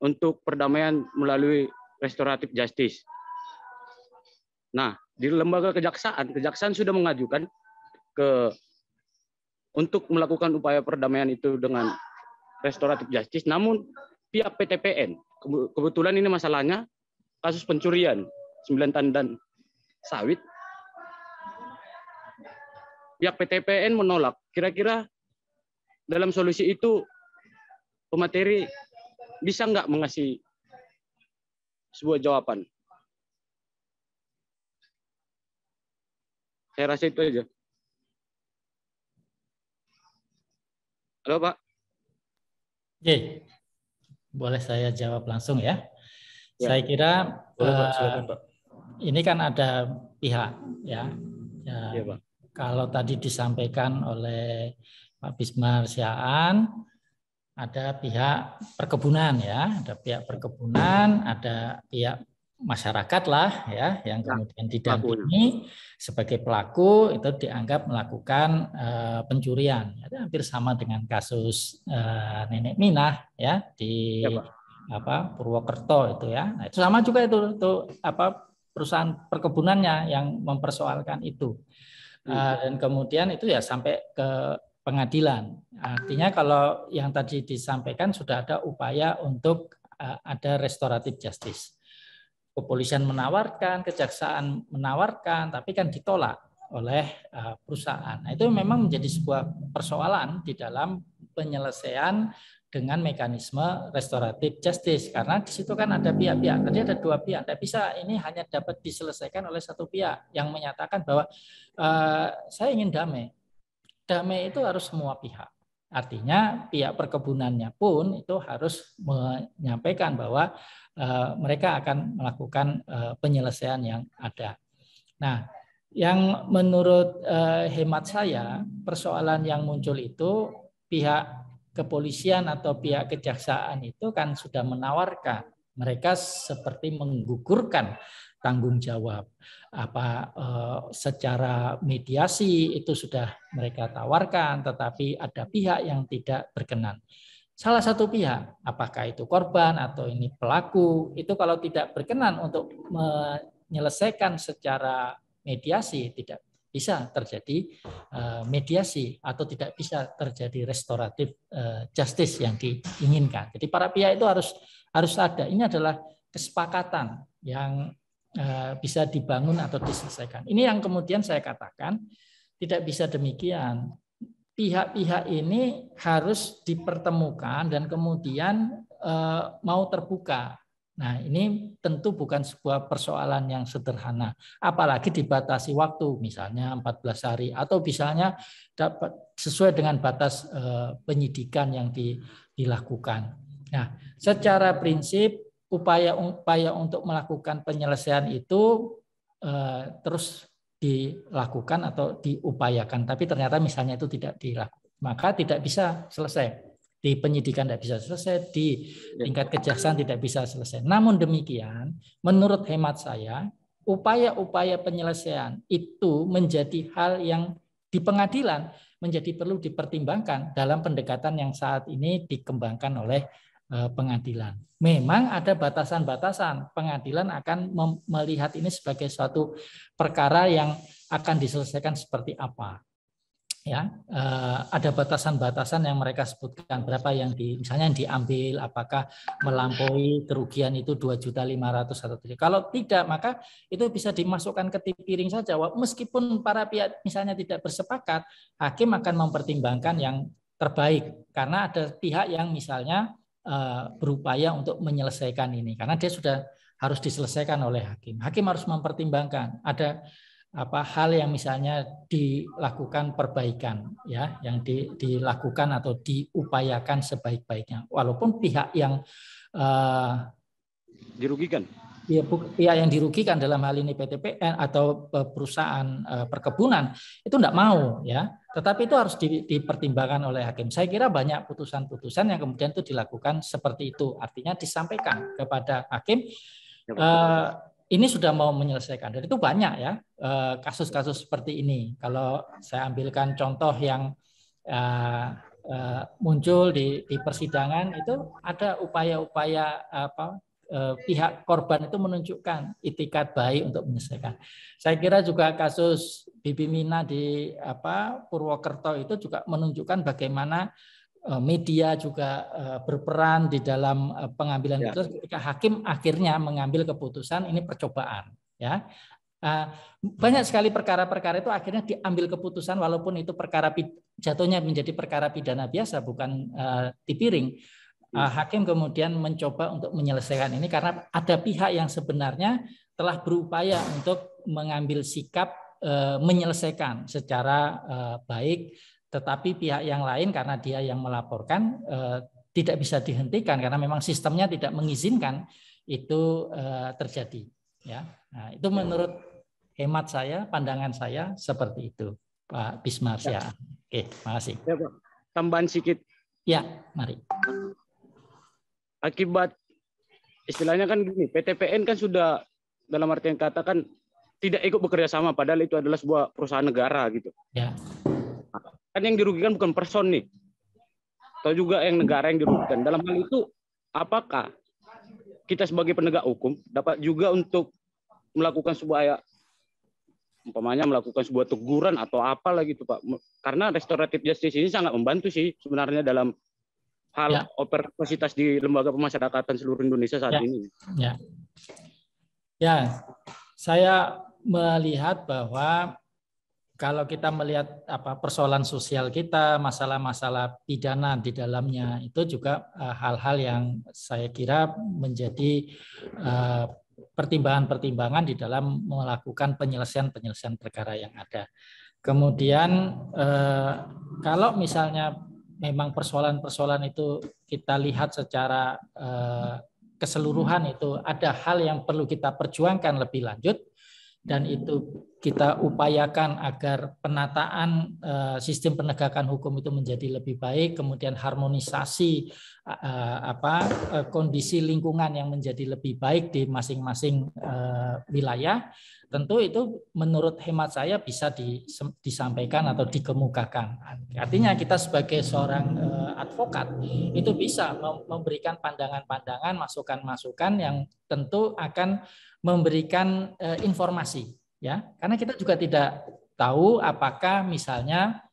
untuk perdamaian melalui restoratif justice. Nah, di lembaga kejaksaan sudah mengajukan untuk melakukan upaya perdamaian itu dengan restoratif justice, namun pihak PTPN, kebetulan ini masalahnya kasus pencurian 9 tandan sawit, pihak PTPN menolak. Kira-kira dalam solusi itu pemateri bisa nggak mengasih sebuah jawaban? Saya rasa itu aja. Halo, Pak. Oke, boleh saya jawab langsung ya. Ya. Saya kira Boleh, Pak. Silakan, Pak. Ini kan ada pihak ya. Ya, Pak. Kalau tadi disampaikan oleh Pak Bismar Siahaan, ada pihak perkebunan ya, ada pihak perkebunan, ada pihak masyarakat lah ya, yang kemudian didampingi sebagai pelaku itu dianggap melakukan pencurian. Itu hampir sama dengan kasus Nenek Minah ya di Purwokerto itu ya. Nah, itu sama juga itu perusahaan perkebunannya yang mempersoalkan itu. Dan kemudian itu ya sampai ke pengadilan. Artinya kalau yang tadi disampaikan sudah ada upaya untuk ada restoratif justice. Kepolisian menawarkan, kejaksaan menawarkan, tapi kan ditolak oleh perusahaan. Nah, itu memang menjadi sebuah persoalan di dalam penyelesaian dengan mekanisme restoratif justice, karena di situ kan ada pihak-pihak. Tadi ada 2 pihak, tidak bisa ini hanya dapat diselesaikan oleh 1 pihak yang menyatakan bahwa saya ingin damai. Damai itu harus semua pihak. Artinya pihak perkebunannya pun itu harus menyampaikan bahwa mereka akan melakukan penyelesaian yang ada. Nah, yang menurut hemat saya, persoalan yang muncul itu pihak kepolisian atau pihak kejaksaan itu kan sudah menawarkan, mereka seperti menggugurkan tanggung jawab. Secara mediasi itu sudah mereka tawarkan, tetapi ada pihak yang tidak berkenan. Salah satu pihak, apakah itu korban atau ini pelaku, itu kalau tidak berkenan untuk menyelesaikan secara mediasi, tidak bisa terjadi mediasi atau tidak bisa terjadi restoratif justice yang diinginkan. Jadi para pihak itu harus ada. Ini adalah kesepakatan yang bisa dibangun atau diselesaikan. Ini yang kemudian saya katakan tidak bisa demikian. Pihak-pihak ini harus dipertemukan dan kemudian mau terbuka. Nah, ini tentu bukan sebuah persoalan yang sederhana, apalagi dibatasi waktu, misalnya 14 hari, atau misalnya dapat sesuai dengan batas penyidikan yang dilakukan. Nah, secara prinsip upaya untuk melakukan penyelesaian itu terus dilakukan atau diupayakan, tapi ternyata misalnya itu tidak dilakukan, maka tidak bisa selesai. Di penyidikan tidak bisa selesai, di tingkat kejaksaan tidak bisa selesai. Namun demikian, menurut hemat saya, upaya-upaya penyelesaian itu menjadi hal yang di pengadilan menjadi perlu dipertimbangkan dalam pendekatan yang saat ini dikembangkan oleh pengadilan. Memang ada batasan-batasan. Pengadilan akan melihat ini sebagai suatu perkara yang akan diselesaikan seperti apa. Ya, ada batasan-batasan yang mereka sebutkan, berapa yang misalnya yang diambil, apakah melampaui kerugian itu 2.500.000 atau tidak. Kalau tidak, maka itu bisa dimasukkan ke piring saja. Meskipun para pihak misalnya tidak bersepakat, hakim akan mempertimbangkan yang terbaik, karena ada pihak yang misalnya berupaya untuk menyelesaikan ini, karena dia sudah harus diselesaikan oleh hakim. Hakim harus mempertimbangkan ada hal yang misalnya dilakukan perbaikan, ya, yang dilakukan atau diupayakan sebaik-baiknya, walaupun pihak yang dirugikan, pihak yang dirugikan dalam hal ini PTPN atau perusahaan perkebunan itu tidak mau, ya, tetapi itu harus dipertimbangkan oleh hakim. Saya kira banyak putusan-putusan yang kemudian itu dilakukan seperti itu, artinya disampaikan kepada hakim. Ini sudah mau menyelesaikan, dan itu banyak ya kasus-kasus seperti ini. Kalau saya ambilkan contoh yang muncul di persidangan, itu ada upaya-upaya pihak korban itu menunjukkan itikat baik untuk menyelesaikan. Saya kira juga kasus Bibi Mina di Purwokerto itu juga menunjukkan bagaimana media juga berperan di dalam pengambilan keputusan ketika hakim akhirnya mengambil keputusan ini percobaan, ya. Banyak sekali perkara-perkara itu akhirnya diambil keputusan walaupun itu perkara jatuhnya menjadi perkara pidana biasa, bukan tipiring. Hakim kemudian mencoba untuk menyelesaikan ini karena ada pihak yang sebenarnya telah berupaya untuk mengambil sikap menyelesaikan secara baik, tetapi pihak yang lain karena dia yang melaporkan tidak bisa dihentikan karena memang sistemnya tidak mengizinkan itu terjadi. Ya, nah, itu menurut hemat saya, pandangan saya seperti itu, Pak Bismar. Ya. Oke, makasih. Ya, Pak. Tambahan sedikit. Ya, mari. Akibat istilahnya kan gini, PTPN kan sudah dalam artian katakan tidak ikut bekerja sama, padahal itu adalah sebuah perusahaan negara gitu. Ya. Kan yang dirugikan bukan person nih, atau juga yang negara yang dirugikan. Dalam hal itu, apakah kita sebagai penegak hukum dapat juga untuk melakukan sebuah, umpamanya melakukan sebuah teguran atau apalah gitu, Pak? Karena restoratif justice ini sangat membantu sih sebenarnya dalam hal operasitas di lembaga pemasyarakatan seluruh Indonesia saat ini. Ya, saya melihat bahwa kalau kita melihat persoalan sosial kita, masalah-masalah pidana di dalamnya, itu juga hal-hal yang saya kira menjadi pertimbangan-pertimbangan di dalam melakukan penyelesaian perkara yang ada. Kemudian kalau misalnya memang persoalan-persoalan itu kita lihat secara keseluruhan, itu ada hal yang perlu kita perjuangkan lebih lanjut, dan itu kita upayakan agar penataan sistem penegakan hukum itu menjadi lebih baik, kemudian harmonisasi kondisi lingkungan yang menjadi lebih baik di masing-masing wilayah. Tentu itu menurut hemat saya bisa disampaikan atau dikemukakan. Artinya kita sebagai seorang advokat itu bisa memberikan pandangan-pandangan, masukan-masukan yang tentu akan memberikan informasi, ya. Karena kita juga tidak tahu apakah misalnya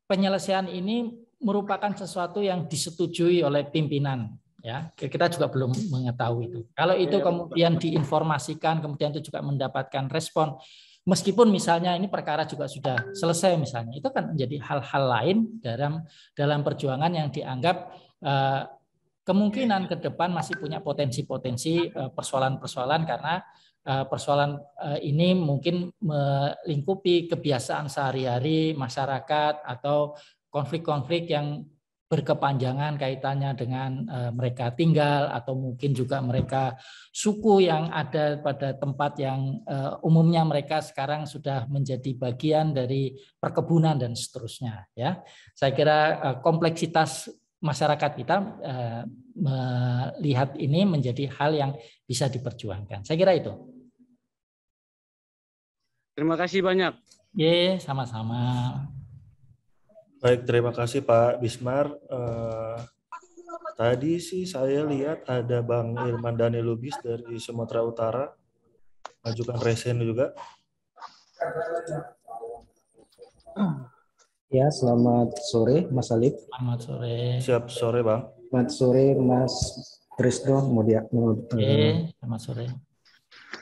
penyelesaian ini merupakan sesuatu yang disetujui oleh pimpinan. Ya, kita juga belum mengetahui itu. Kalau itu kemudian diinformasikan, kemudian itu juga mendapatkan respon, meskipun misalnya ini perkara juga sudah selesai misalnya, itu kan menjadi hal-hal lain dalam perjuangan yang dianggap kemungkinan ke depan masih punya potensi-potensi persoalan-persoalan, karena persoalan ini mungkin melingkupi kebiasaan sehari-hari masyarakat atau konflik-konflik yang berkepanjangan kaitannya dengan mereka tinggal, atau mungkin juga mereka suku yang ada pada tempat yang umumnya mereka sekarang sudah menjadi bagian dari perkebunan dan seterusnya, ya. Saya kira kompleksitas masyarakat kita melihat ini menjadi hal yang bisa diperjuangkan. Saya kira itu. Terima kasih banyak. Sama-sama. Baik, terima kasih Pak Bismar. Tadi sih saya lihat ada Bang Irman Dani Lubis dari Sumatera Utara, majukan resen juga. Ya, selamat sore Mas Alif. Selamat sore. Siap sore Bang. Selamat sore Mas Trisno. Selamat sore.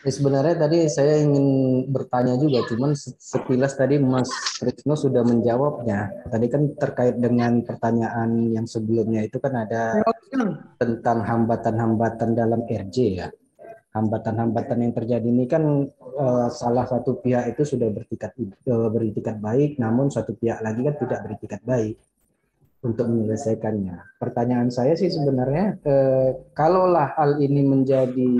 Sebenarnya tadi saya ingin bertanya juga, cuman sekilas tadi Mas Trisno sudah menjawabnya. Tadi kan terkait dengan pertanyaan yang sebelumnya itu kan ada tentang hambatan-hambatan dalam RJ ya. Hambatan-hambatan yang terjadi ini kan salah satu pihak itu sudah beritikat baik, namun satu pihak lagi kan tidak beritikat baik untuk menyelesaikannya. Pertanyaan saya sih sebenarnya, kalaulah hal ini menjadi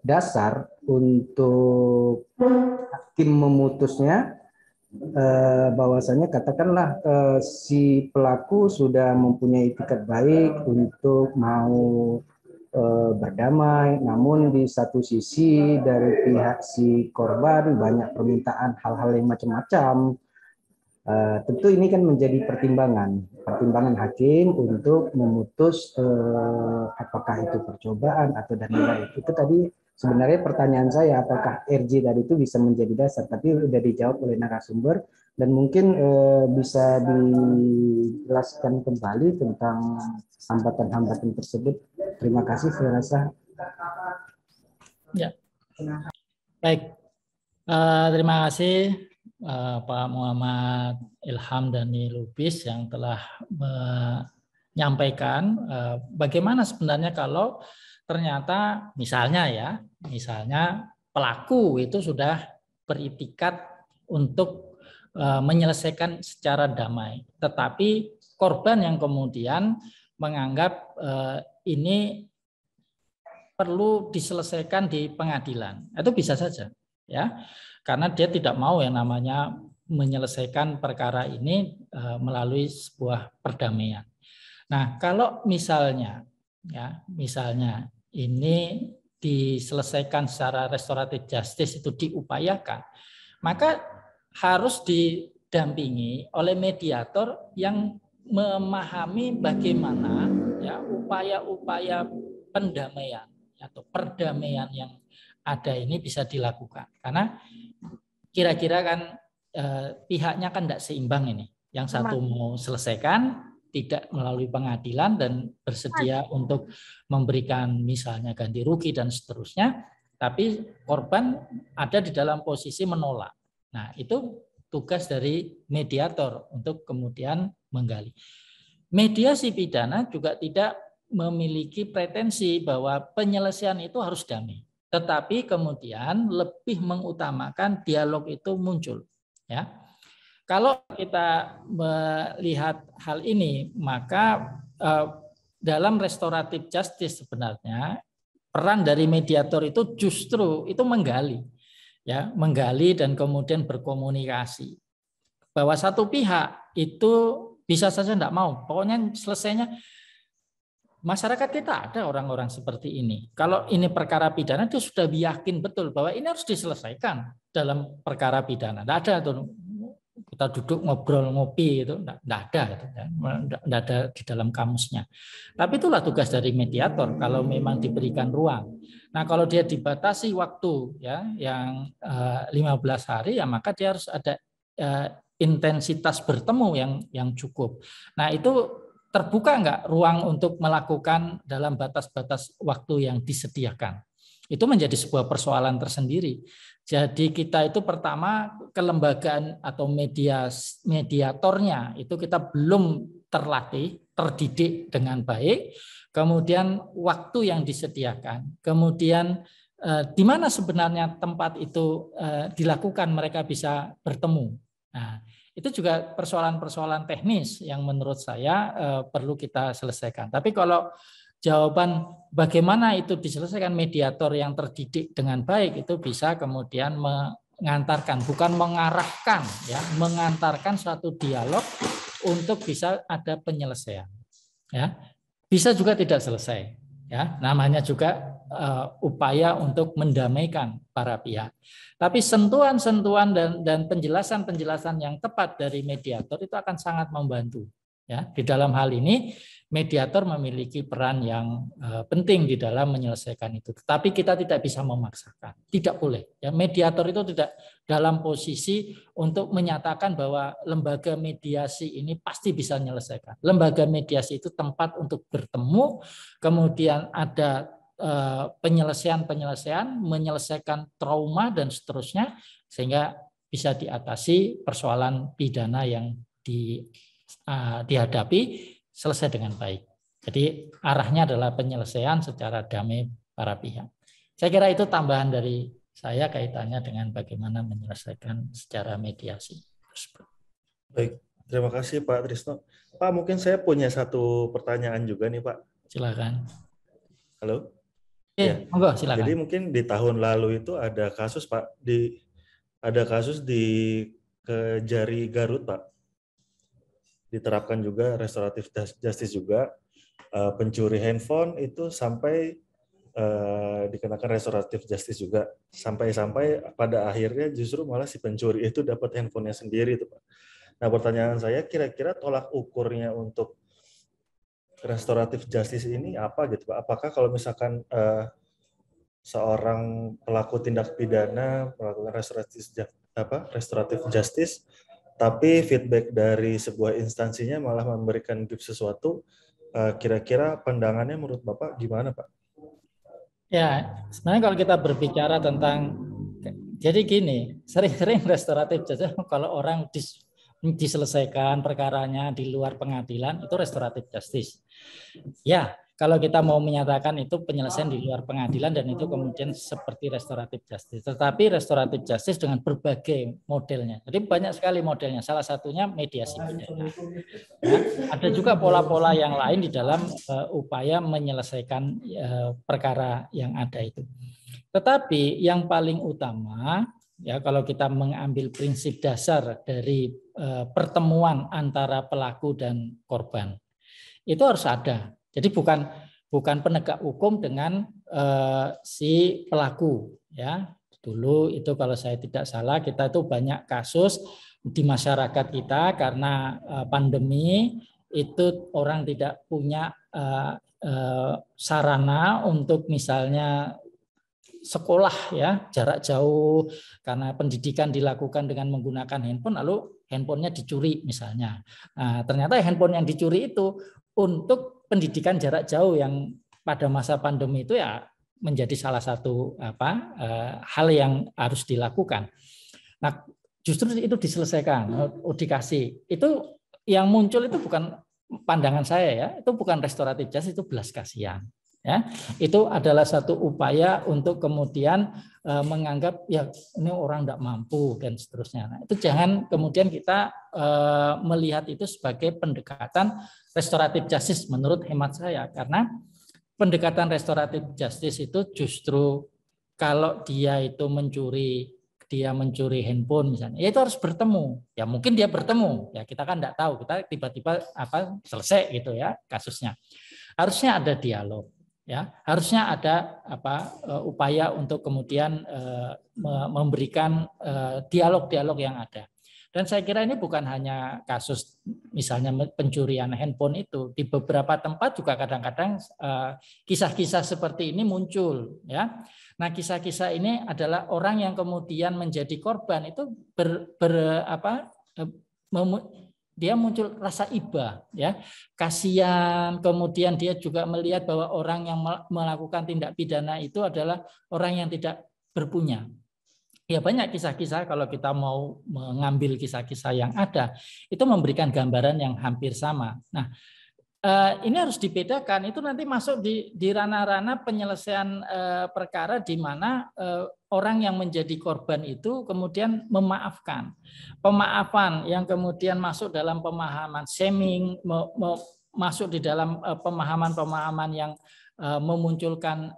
dasar untuk hakim memutusnya, bahwasanya katakanlah si pelaku sudah mempunyai itikat baik untuk mau berdamai, namun di satu sisi dari pihak si korban banyak permintaan hal-hal yang macam-macam. Tentu ini kan menjadi pertimbangan hakim untuk memutus apakah itu percobaan atau dan lain-lain. Itu tadi sebenarnya pertanyaan saya, apakah RJ tadi itu bisa menjadi dasar, tapi sudah dijawab oleh narasumber, dan mungkin bisa dijelaskan kembali tentang hambatan-hambatan tersebut. Terima kasih, saya rasa. Ya. Baik. Terima kasih Pak Muhammad Ilham Dani Lubis yang telah menyampaikan bagaimana sebenarnya kalau ternyata misalnya pelaku itu sudah beritikat untuk menyelesaikan secara damai, tetapi korban yang kemudian menganggap ini perlu diselesaikan di pengadilan, itu bisa saja, ya. Karena dia tidak mau yang namanya menyelesaikan perkara ini melalui sebuah perdamaian. Nah, kalau misalnya ini diselesaikan secara restoratif justice, itu diupayakan, maka harus didampingi oleh mediator yang memahami bagaimana ya upaya-upaya pendamaian atau perdamaian yang ada ini bisa dilakukan. Karena kira-kira kan pihaknya kan tidak seimbang ini. Yang satu mau selesaikan tidak melalui pengadilan dan bersedia untuk memberikan misalnya ganti rugi dan seterusnya, tapi korban ada di dalam posisi menolak. Nah, itu tugas dari mediator untuk kemudian menggali. Mediasi pidana juga tidak memiliki pretensi bahwa penyelesaian itu harus damai. tetapi kemudian lebih mengutamakan dialog itu muncul. Ya, kalau kita melihat hal ini, maka dalam restoratif justice sebenarnya peran dari mediator itu justru itu menggali, ya, menggali dan kemudian berkomunikasi. Bahwa satu pihak itu bisa saja tidak mau, pokoknya selesainya. Masyarakat kita ada orang-orang seperti ini. Kalau ini perkara pidana, dia sudah yakin betul bahwa ini harus diselesaikan dalam perkara pidana. Tidak ada tuh kita duduk ngobrol ngopi itu, tidak ada, tidak ada di dalam kamusnya. Tapi itulah tugas dari mediator kalau memang diberikan ruang. Nah, kalau dia dibatasi waktu ya yang 15 hari, ya maka dia harus ada intensitas bertemu yang cukup. Nah, itu terbuka enggak ruang untuk melakukan dalam batas-batas waktu yang disediakan. Itu menjadi sebuah persoalan tersendiri. Jadi kita itu pertama kelembagaan atau mediatornya itu kita belum terlatih, terdidik dengan baik. Kemudian waktu yang disediakan. Kemudian di mana sebenarnya tempat itu dilakukan mereka bisa bertemu. Nah, itu juga persoalan-persoalan teknis yang menurut saya perlu kita selesaikan. Tapi kalau jawaban bagaimana itu diselesaikan mediator yang terdidik dengan baik itu bisa kemudian mengantarkan, bukan mengarahkan, ya, mengantarkan suatu dialog untuk bisa ada penyelesaian. Ya, bisa juga tidak selesai. Ya, namanya juga upaya untuk mendamaikan para pihak. Tapi sentuhan-sentuhan dan penjelasan-penjelasan yang tepat dari mediator itu akan sangat membantu. Ya, di dalam hal ini mediator memiliki peran yang penting di dalam menyelesaikan itu. Tetapi kita tidak bisa memaksakan, tidak boleh. Ya, mediator itu tidak dalam posisi untuk menyatakan bahwa lembaga mediasi ini pasti bisa menyelesaikan. Lembaga mediasi itu tempat untuk bertemu, kemudian ada penyelesaian-penyelesaian, menyelesaikan trauma dan seterusnya, sehingga bisa diatasi persoalan pidana yang dihadapi selesai dengan baik. Jadi arahnya adalah penyelesaian secara damai para pihak. Saya kira itu tambahan dari saya kaitannya dengan bagaimana menyelesaikan secara mediasi. Baik, terima kasih Pak Trisno. Pak, mungkin saya punya satu pertanyaan juga nih Pak. Silakan. Halo. Ya, monggo, silakan. Jadi mungkin di tahun lalu itu ada kasus Pak, ada kasus di Kejari Garut Pak. Diterapkan juga restoratif justice juga, pencuri handphone itu sampai dikenakan restoratif justice juga, sampai pada akhirnya justru malah si pencuri itu dapat handphonenya sendiri itu Pak. Nah, pertanyaan saya, kira-kira tolak ukurnya untuk restoratif justice ini apa gitu Pak? Apakah kalau misalkan seorang pelaku tindak pidana melakukan restoratif justice, tapi feedback dari sebuah instansinya malah memberikan gift sesuatu, kira-kira pandangannya menurut Bapak gimana Pak? Ya, sebenarnya kalau kita berbicara tentang, jadi gini, sering-sering restoratif justice kalau orang diselesaikan perkaranya di luar pengadilan itu restoratif justice. Ya, kalau kita mau menyatakan itu penyelesaian di luar pengadilan dan itu kemudian seperti restoratif justice. Tetapi restoratif justice dengan berbagai modelnya. Jadi banyak sekali modelnya. Salah satunya mediasi pidana. Ya, ada juga pola-pola yang lain di dalam upaya menyelesaikan perkara yang ada itu. Tetapi yang paling utama, ya, kalau kita mengambil prinsip dasar dari pertemuan antara pelaku dan korban, itu harus ada. Jadi bukan penegak hukum dengan si pelaku, ya. Dulu itu kalau saya tidak salah kita itu banyak kasus di masyarakat kita karena pandemi itu orang tidak punya sarana untuk misalnya sekolah, ya, jarak jauh karena pendidikan dilakukan dengan menggunakan handphone, lalu handphonenya dicuri misalnya. Nah, ternyata handphone yang dicuri itu untuk pendidikan jarak jauh yang pada masa pandemi itu ya menjadi salah satu hal yang harus dilakukan. Nah, justru itu diselesaikan, dikasih. Itu yang muncul itu bukan pandangan saya, ya, itu bukan restoratif justice, itu belas kasihan. Ya, itu adalah satu upaya untuk kemudian menganggap ya ini orang tidak mampu dan seterusnya. Nah, itu jangan kemudian kita melihat itu sebagai pendekatan restoratif justice menurut hemat saya, karena pendekatan restoratif justice itu justru kalau dia itu mencuri handphone misalnya, ya itu harus bertemu. Ya mungkin dia bertemu, ya kita kan tidak tahu, kita tiba-tiba selesai gitu ya kasusnya. Harusnya ada dialog. Ya, harusnya ada upaya untuk kemudian memberikan dialog-dialog yang ada. Dan saya kira ini bukan hanya kasus misalnya pencurian handphone itu, di beberapa tempat juga kadang-kadang kisah-kisah seperti ini muncul, ya. Nah, kisah-kisah ini adalah orang yang kemudian menjadi korban itu dia muncul rasa iba, ya, kasihan. Kemudian dia juga melihat bahwa orang yang melakukan tindak pidana itu adalah orang yang tidak berpunya. Ya banyak kisah-kisah, kalau kita mau mengambil kisah-kisah yang ada, itu memberikan gambaran yang hampir sama. Nah, ini harus dibedakan, itu nanti masuk di ranah-ranah penyelesaian perkara di mana orang yang menjadi korban itu kemudian memaafkan. Pemaafan yang kemudian masuk dalam pemahaman shaming, masuk di dalam pemahaman-pemahaman yang memunculkan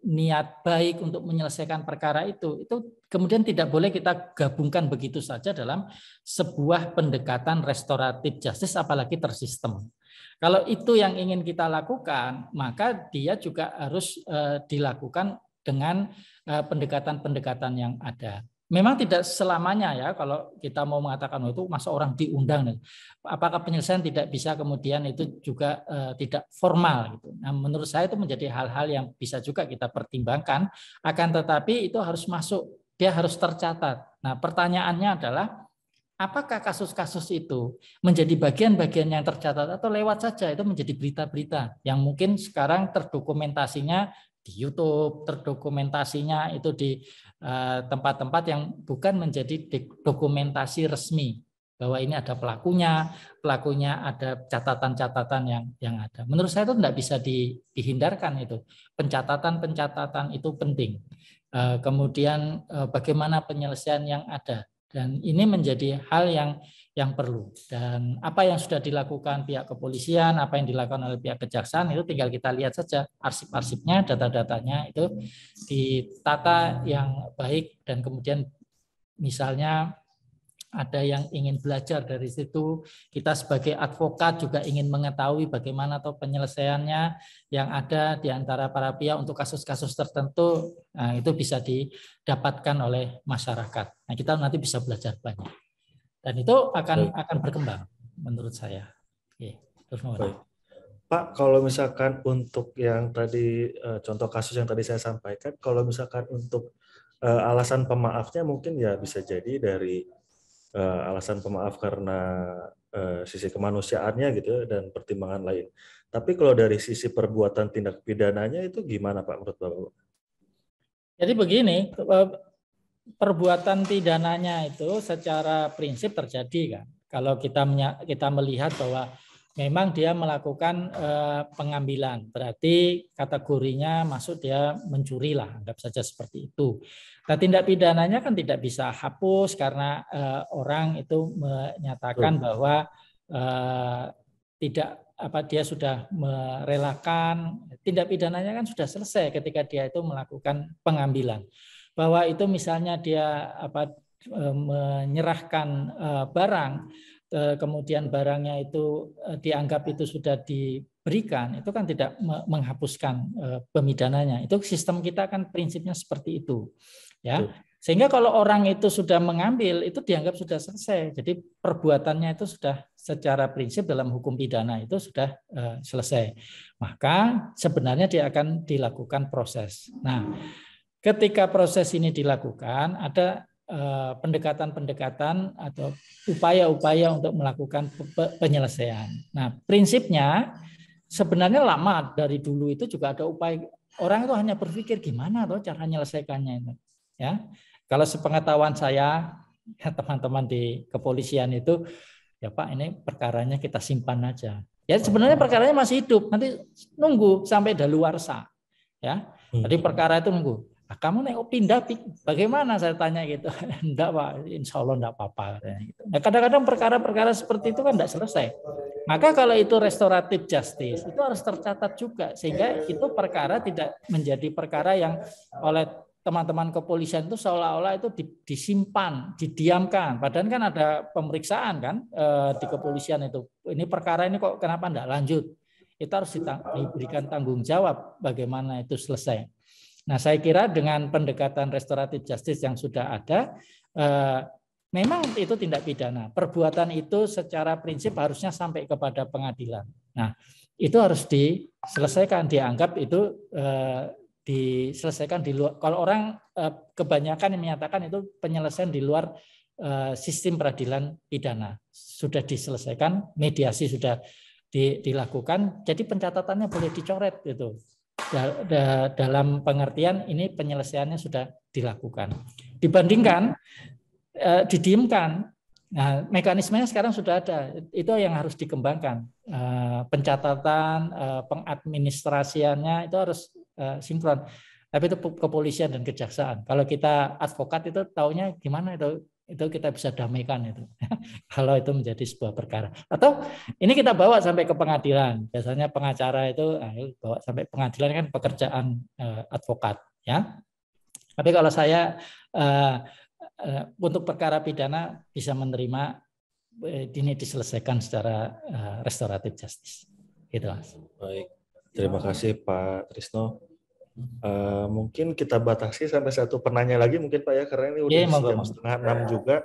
niat baik untuk menyelesaikan perkara itu kemudian tidak boleh kita gabungkan begitu saja dalam sebuah pendekatan restoratif justice, apalagi tersistem. Kalau itu yang ingin kita lakukan, maka dia juga harus dilakukan dengan pendekatan-pendekatan yang ada. Memang tidak selamanya ya, kalau kita mau mengatakan itu masa orang diundang, apakah penyelesaian tidak bisa kemudian itu juga tidak formal gitu. Nah, menurut saya itu menjadi hal-hal yang bisa juga kita pertimbangkan, akan tetapi itu harus masuk, dia harus tercatat. Nah, pertanyaannya adalah apakah kasus-kasus itu menjadi bagian-bagian yang tercatat atau lewat saja itu menjadi berita-berita yang mungkin sekarang terdokumentasinya di YouTube, terdokumentasinya itu di tempat-tempat yang bukan menjadi dokumentasi resmi bahwa ini ada pelakunya ada catatan-catatan yang ada. Menurut saya itu tidak bisa dihindarkan itu. Pencatatan itu penting. Kemudian bagaimana penyelesaian yang ada. Dan ini menjadi hal yang perlu. Dan apa yang sudah dilakukan pihak kepolisian, apa yang dilakukan oleh pihak kejaksaan, itu tinggal kita lihat saja arsip-arsipnya, data-datanya itu ditata yang baik. Dan kemudian misalnya ada yang ingin belajar dari situ, kita sebagai advokat juga ingin mengetahui bagaimana atau penyelesaiannya yang ada di antara para pihak untuk kasus-kasus tertentu. Nah, itu bisa didapatkan oleh masyarakat. Nah, kita nanti bisa belajar banyak. Dan itu akan berkembang menurut saya. Oke, terus Pak, kalau misalkan untuk yang tadi contoh kasus yang tadi saya sampaikan, kalau misalkan untuk alasan pemaafnya mungkin ya bisa jadi dari alasan pemaaf karena sisi kemanusiaannya gitu ya, dan pertimbangan lain. Tapi kalau dari sisi perbuatan tindak pidananya itu gimana Pak menurut Bapak? Jadi begini, perbuatan pidananya itu secara prinsip terjadi kan. Kalau kita melihat bahwa memang dia melakukan pengambilan, berarti kategorinya masuk dia mencuri lah, anggap saja seperti itu. Nah, tindak pidananya kan tidak bisa hapus karena orang itu menyatakan bahwa dia sudah merelakan. Tindak pidananya kan sudah selesai ketika dia itu melakukan pengambilan. Bahwa itu misalnya dia menyerahkan barang, kemudian barangnya itu dianggap itu sudah diberikan, itu kan tidak menghapuskan pemidananya. Itu sistem kita kan prinsipnya seperti itu, ya. Sehingga kalau orang itu sudah mengambil, itu dianggap sudah selesai. Jadi perbuatannya itu sudah secara prinsip dalam hukum pidana itu sudah selesai. Maka sebenarnya dia akan dilakukan proses. Nah, ketika proses ini dilakukan, ada pendekatan-pendekatan atau upaya-upaya untuk melakukan penyelesaian. Nah, prinsipnya sebenarnya lama dari dulu itu juga ada upaya. Orang itu hanya berpikir gimana tuh cara menyelesaikannya itu. Ya, kalau sepengetahuan saya, teman-teman di kepolisian itu ya Pak, ini perkaranya kita simpan aja. Ya sebenarnya perkaranya masih hidup, nanti nunggu sampai daluarsa. Ya, jadi perkara itu nunggu. Nah, kamu nek pindah, bagaimana saya tanya gitu? Enggak Pak, insya Allah enggak apa-apa. Nah, kadang-kadang perkara-perkara seperti itu kan enggak selesai. Maka kalau itu restoratif justice, itu harus tercatat juga. Sehingga itu perkara tidak menjadi perkara yang oleh teman-teman kepolisian itu seolah-olah itu disimpan, didiamkan. Padahal kan ada pemeriksaan kan di kepolisian itu. Ini perkara ini kok kenapa enggak lanjut? Itu harus diberikan tanggung jawab bagaimana itu selesai. Nah, saya kira dengan pendekatan restoratif justice yang sudah ada, memang itu tindak pidana. Perbuatan itu secara prinsip harusnya sampai kepada pengadilan. Nah, itu harus diselesaikan, dianggap itu diselesaikan di luar. Kalau orang kebanyakan yang menyatakan itu penyelesaian di luar sistem peradilan pidana. Sudah diselesaikan, mediasi sudah dilakukan, jadi pencatatannya boleh dicoret gitu. Dalam pengertian ini penyelesaiannya sudah dilakukan. Dibandingkan didiamkan. Nah, mekanismenya sekarang sudah ada. Itu yang harus dikembangkan. Pencatatan, pengadministrasiannya itu harus sinkron. Tapi itu kepolisian dan kejaksaan. Kalau kita advokat itu taunya gimana itu kita bisa damaikan itu. Kalau itu menjadi sebuah perkara. Atau ini kita bawa sampai ke pengadilan. Biasanya pengacara itu bawa sampai pengadilan kan pekerjaan advokat, ya. Tapi kalau saya untuk perkara pidana bisa menerima ini diselesaikan secara restoratif justice. Gitu, Mas. Baik. Terima kasih Pak Trisno. Mungkin kita batasi sampai satu penanya lagi mungkin Pak ya, karena ini udah jam 5:30 juga.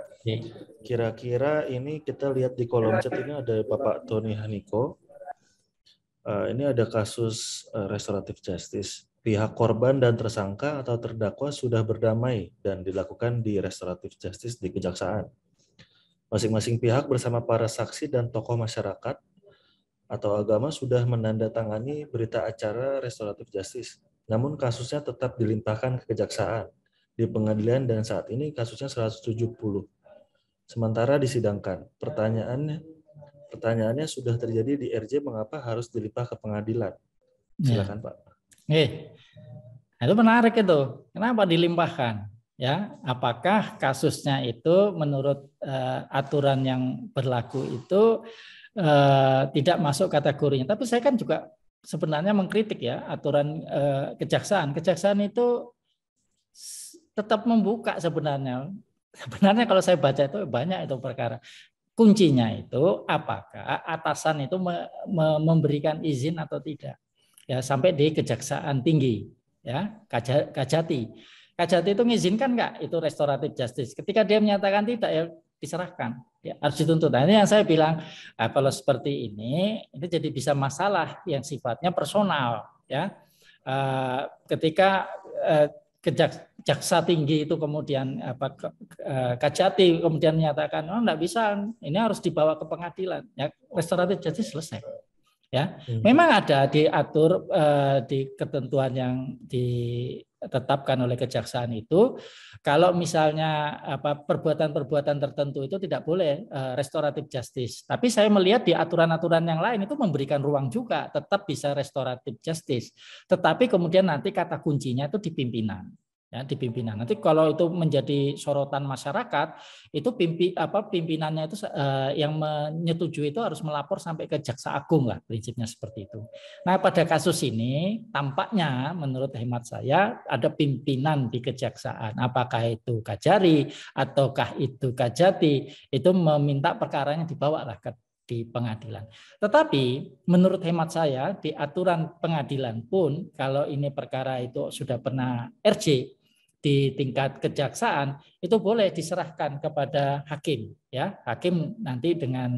Kira-kira ini kita lihat di kolom chat ini ada Bapak Tony Haniko. Ini ada kasus restoratif justice. Pihak korban dan tersangka atau terdakwa sudah berdamai dan dilakukan di restoratif justice di kejaksaan. Masing-masing pihak bersama para saksi dan tokoh masyarakat atau agama sudah menandatangani berita acara restoratif justice. Namun kasusnya tetap dilimpahkan ke kejaksaan di pengadilan dan saat ini kasusnya 170. Sementara disidangkan. Pertanyaannya sudah terjadi di RJ, mengapa harus dilimpah ke pengadilan? Silakan Pak. Nah, itu menarik itu. Kenapa dilimpahkan? Ya, apakah kasusnya itu menurut aturan yang berlaku itu tidak masuk kategorinya? Tapi saya kan juga sebenarnya mengkritik ya aturan kejaksaan. Kejaksaan itu tetap membuka sebenarnya. Sebenarnya kalau saya baca itu banyak itu perkara. Kuncinya itu apakah atasan itu memberikan izin atau tidak. Ya, sampai di kejaksaan tinggi, ya, Kajati. Kajati itu mengizinkan enggak itu restoratif justice. Ketika dia menyatakan tidak, ya diserahkan. Ya, harus dituntut. Nah, ini yang saya bilang, kalau seperti ini jadi bisa masalah yang sifatnya personal, ya. Ketika jaksa tinggi itu kemudian Kajati kemudian menyatakan enggak bisa, ini harus dibawa ke pengadilan, ya, restoratif justice selesai. Ya, memang ada diatur di ketentuan yang ditetapkan oleh kejaksaan itu, kalau misalnya perbuatan-perbuatan tertentu itu tidak boleh restoratif justice. Tapi saya melihat di aturan-aturan yang lain itu memberikan ruang juga tetap bisa restoratif justice. Tetapi kemudian nanti kata kuncinya itu di pimpinan. Ya, di pimpinan. Nanti kalau itu menjadi sorotan masyarakat, itu pimpinannya itu yang menyetujui itu harus melapor sampai ke Jaksa Agung lah, prinsipnya seperti itu. Nah, pada kasus ini tampaknya menurut hemat saya ada pimpinan di kejaksaan, apakah itu Kajari ataukah itu Kajati, itu meminta perkaranya dibawalah ke di pengadilan. Tetapi menurut hemat saya di aturan pengadilan pun kalau ini perkara itu sudah pernah RJ di tingkat kejaksaan itu boleh diserahkan kepada hakim, ya. Hakim nanti dengan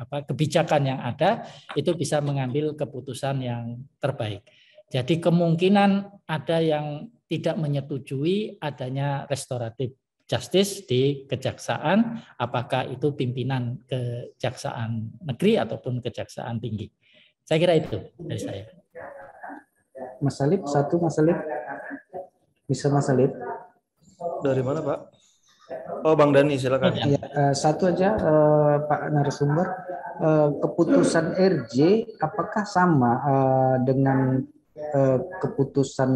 kebijakan yang ada itu bisa mengambil keputusan yang terbaik. Jadi kemungkinan ada yang tidak menyetujui adanya restoratif justice di kejaksaan, apakah itu pimpinan kejaksaan negeri ataupun kejaksaan tinggi. Saya kira itu dari saya. Mas Salib, Bisa Mas Salib? Dari mana Pak? Oh, Bang Dani, silakan. Ya, satu aja Pak narasumber, keputusan RJ apakah sama dengan keputusan,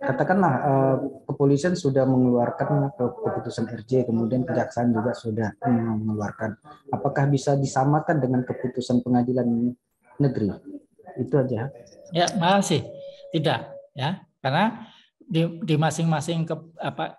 katakanlah kepolisian sudah mengeluarkan keputusan RJ, kemudian kejaksaan juga sudah mengeluarkan, apakah bisa disamakan dengan keputusan pengadilan negeri? Itu aja. Ya, masih tidak ya, karena di masing-masing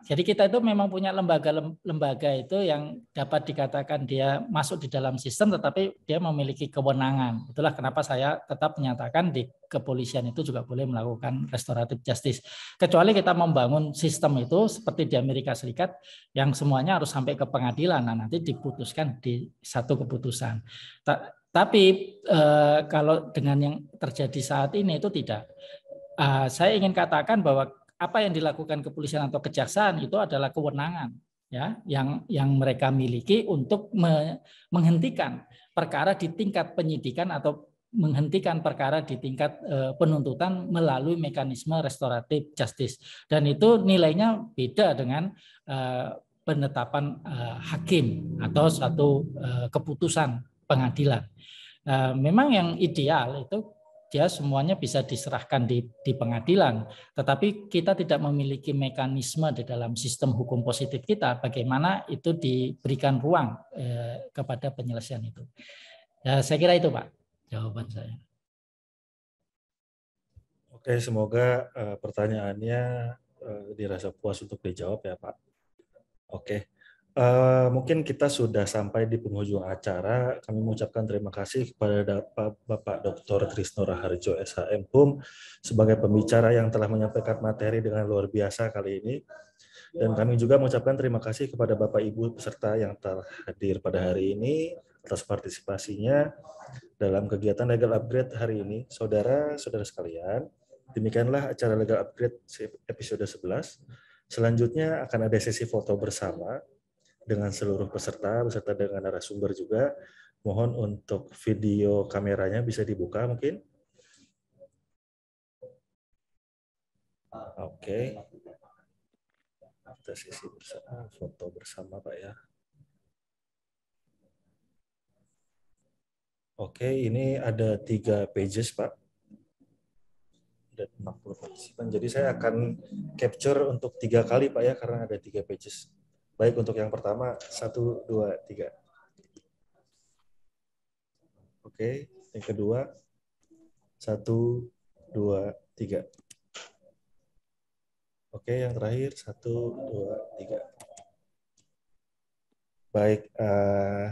jadi kita itu memang punya lembaga itu yang dapat dikatakan dia masuk di dalam sistem, tetapi dia memiliki kewenangan. Itulah kenapa saya tetap menyatakan di kepolisian itu juga boleh melakukan restoratif justice, kecuali kita membangun sistem itu seperti di Amerika Serikat yang semuanya harus sampai ke pengadilan, nah nanti diputuskan di satu keputusan. Tapi kalau dengan yang terjadi saat ini itu tidak. Saya ingin katakan bahwa apa yang dilakukan kepolisian atau kejaksaan itu adalah kewenangan ya yang mereka miliki untuk menghentikan perkara di tingkat penyidikan atau menghentikan perkara di tingkat penuntutan melalui mekanisme restoratif justice, dan itu nilainya beda dengan penetapan hakim atau suatu keputusan pengadilan. Memang yang ideal itu dia semuanya bisa diserahkan di pengadilan, tetapi kita tidak memiliki mekanisme di dalam sistem hukum positif kita bagaimana itu diberikan ruang kepada penyelesaian itu. Ya, saya kira itu Pak jawaban saya. Oke, semoga pertanyaannya dirasa puas untuk dijawab ya Pak. Oke. Mungkin kita sudah sampai di penghujung acara. Kami mengucapkan terima kasih kepada Bapak Dr. Trisno Raharjo, SHM HUM, sebagai pembicara yang telah menyampaikan materi dengan luar biasa kali ini. Dan kami juga mengucapkan terima kasih kepada Bapak Ibu peserta yang telah hadir pada hari ini atas partisipasinya dalam kegiatan Legal Upgrade hari ini. Saudara-saudara sekalian, demikianlah acara Legal Upgrade episode 11. Selanjutnya akan ada sesi foto bersama dengan seluruh peserta, beserta dengan narasumber juga. Mohon untuk video kameranya bisa dibuka mungkin. Oke. Kita sesi bersama, foto bersama Pak ya. Oke, ini ada 3 pages Pak. Ada 60 partisipan. Jadi saya akan capture untuk 3 kali Pak ya, karena ada 3 pages. Baik, untuk yang pertama, 1, 2, 3. Oke, yang kedua, 1, 2, 3. Oke, yang terakhir, 1, 2, 3. Baik,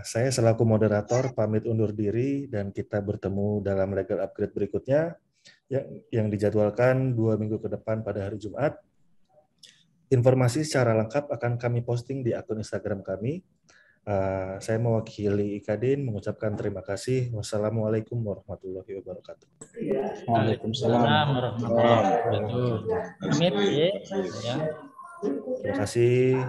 saya selaku moderator pamit undur diri dan kita bertemu dalam Legal Upgrade berikutnya yang dijadwalkan 2 minggu ke depan pada hari Jumat. Informasi secara lengkap akan kami posting di akun Instagram kami. Saya mewakili Ikadin mengucapkan terima kasih. Wassalamualaikum warahmatullahi wabarakatuh. Waalaikumsalam warahmatullahi wabarakatuh. Amin. Ya. Terima kasih.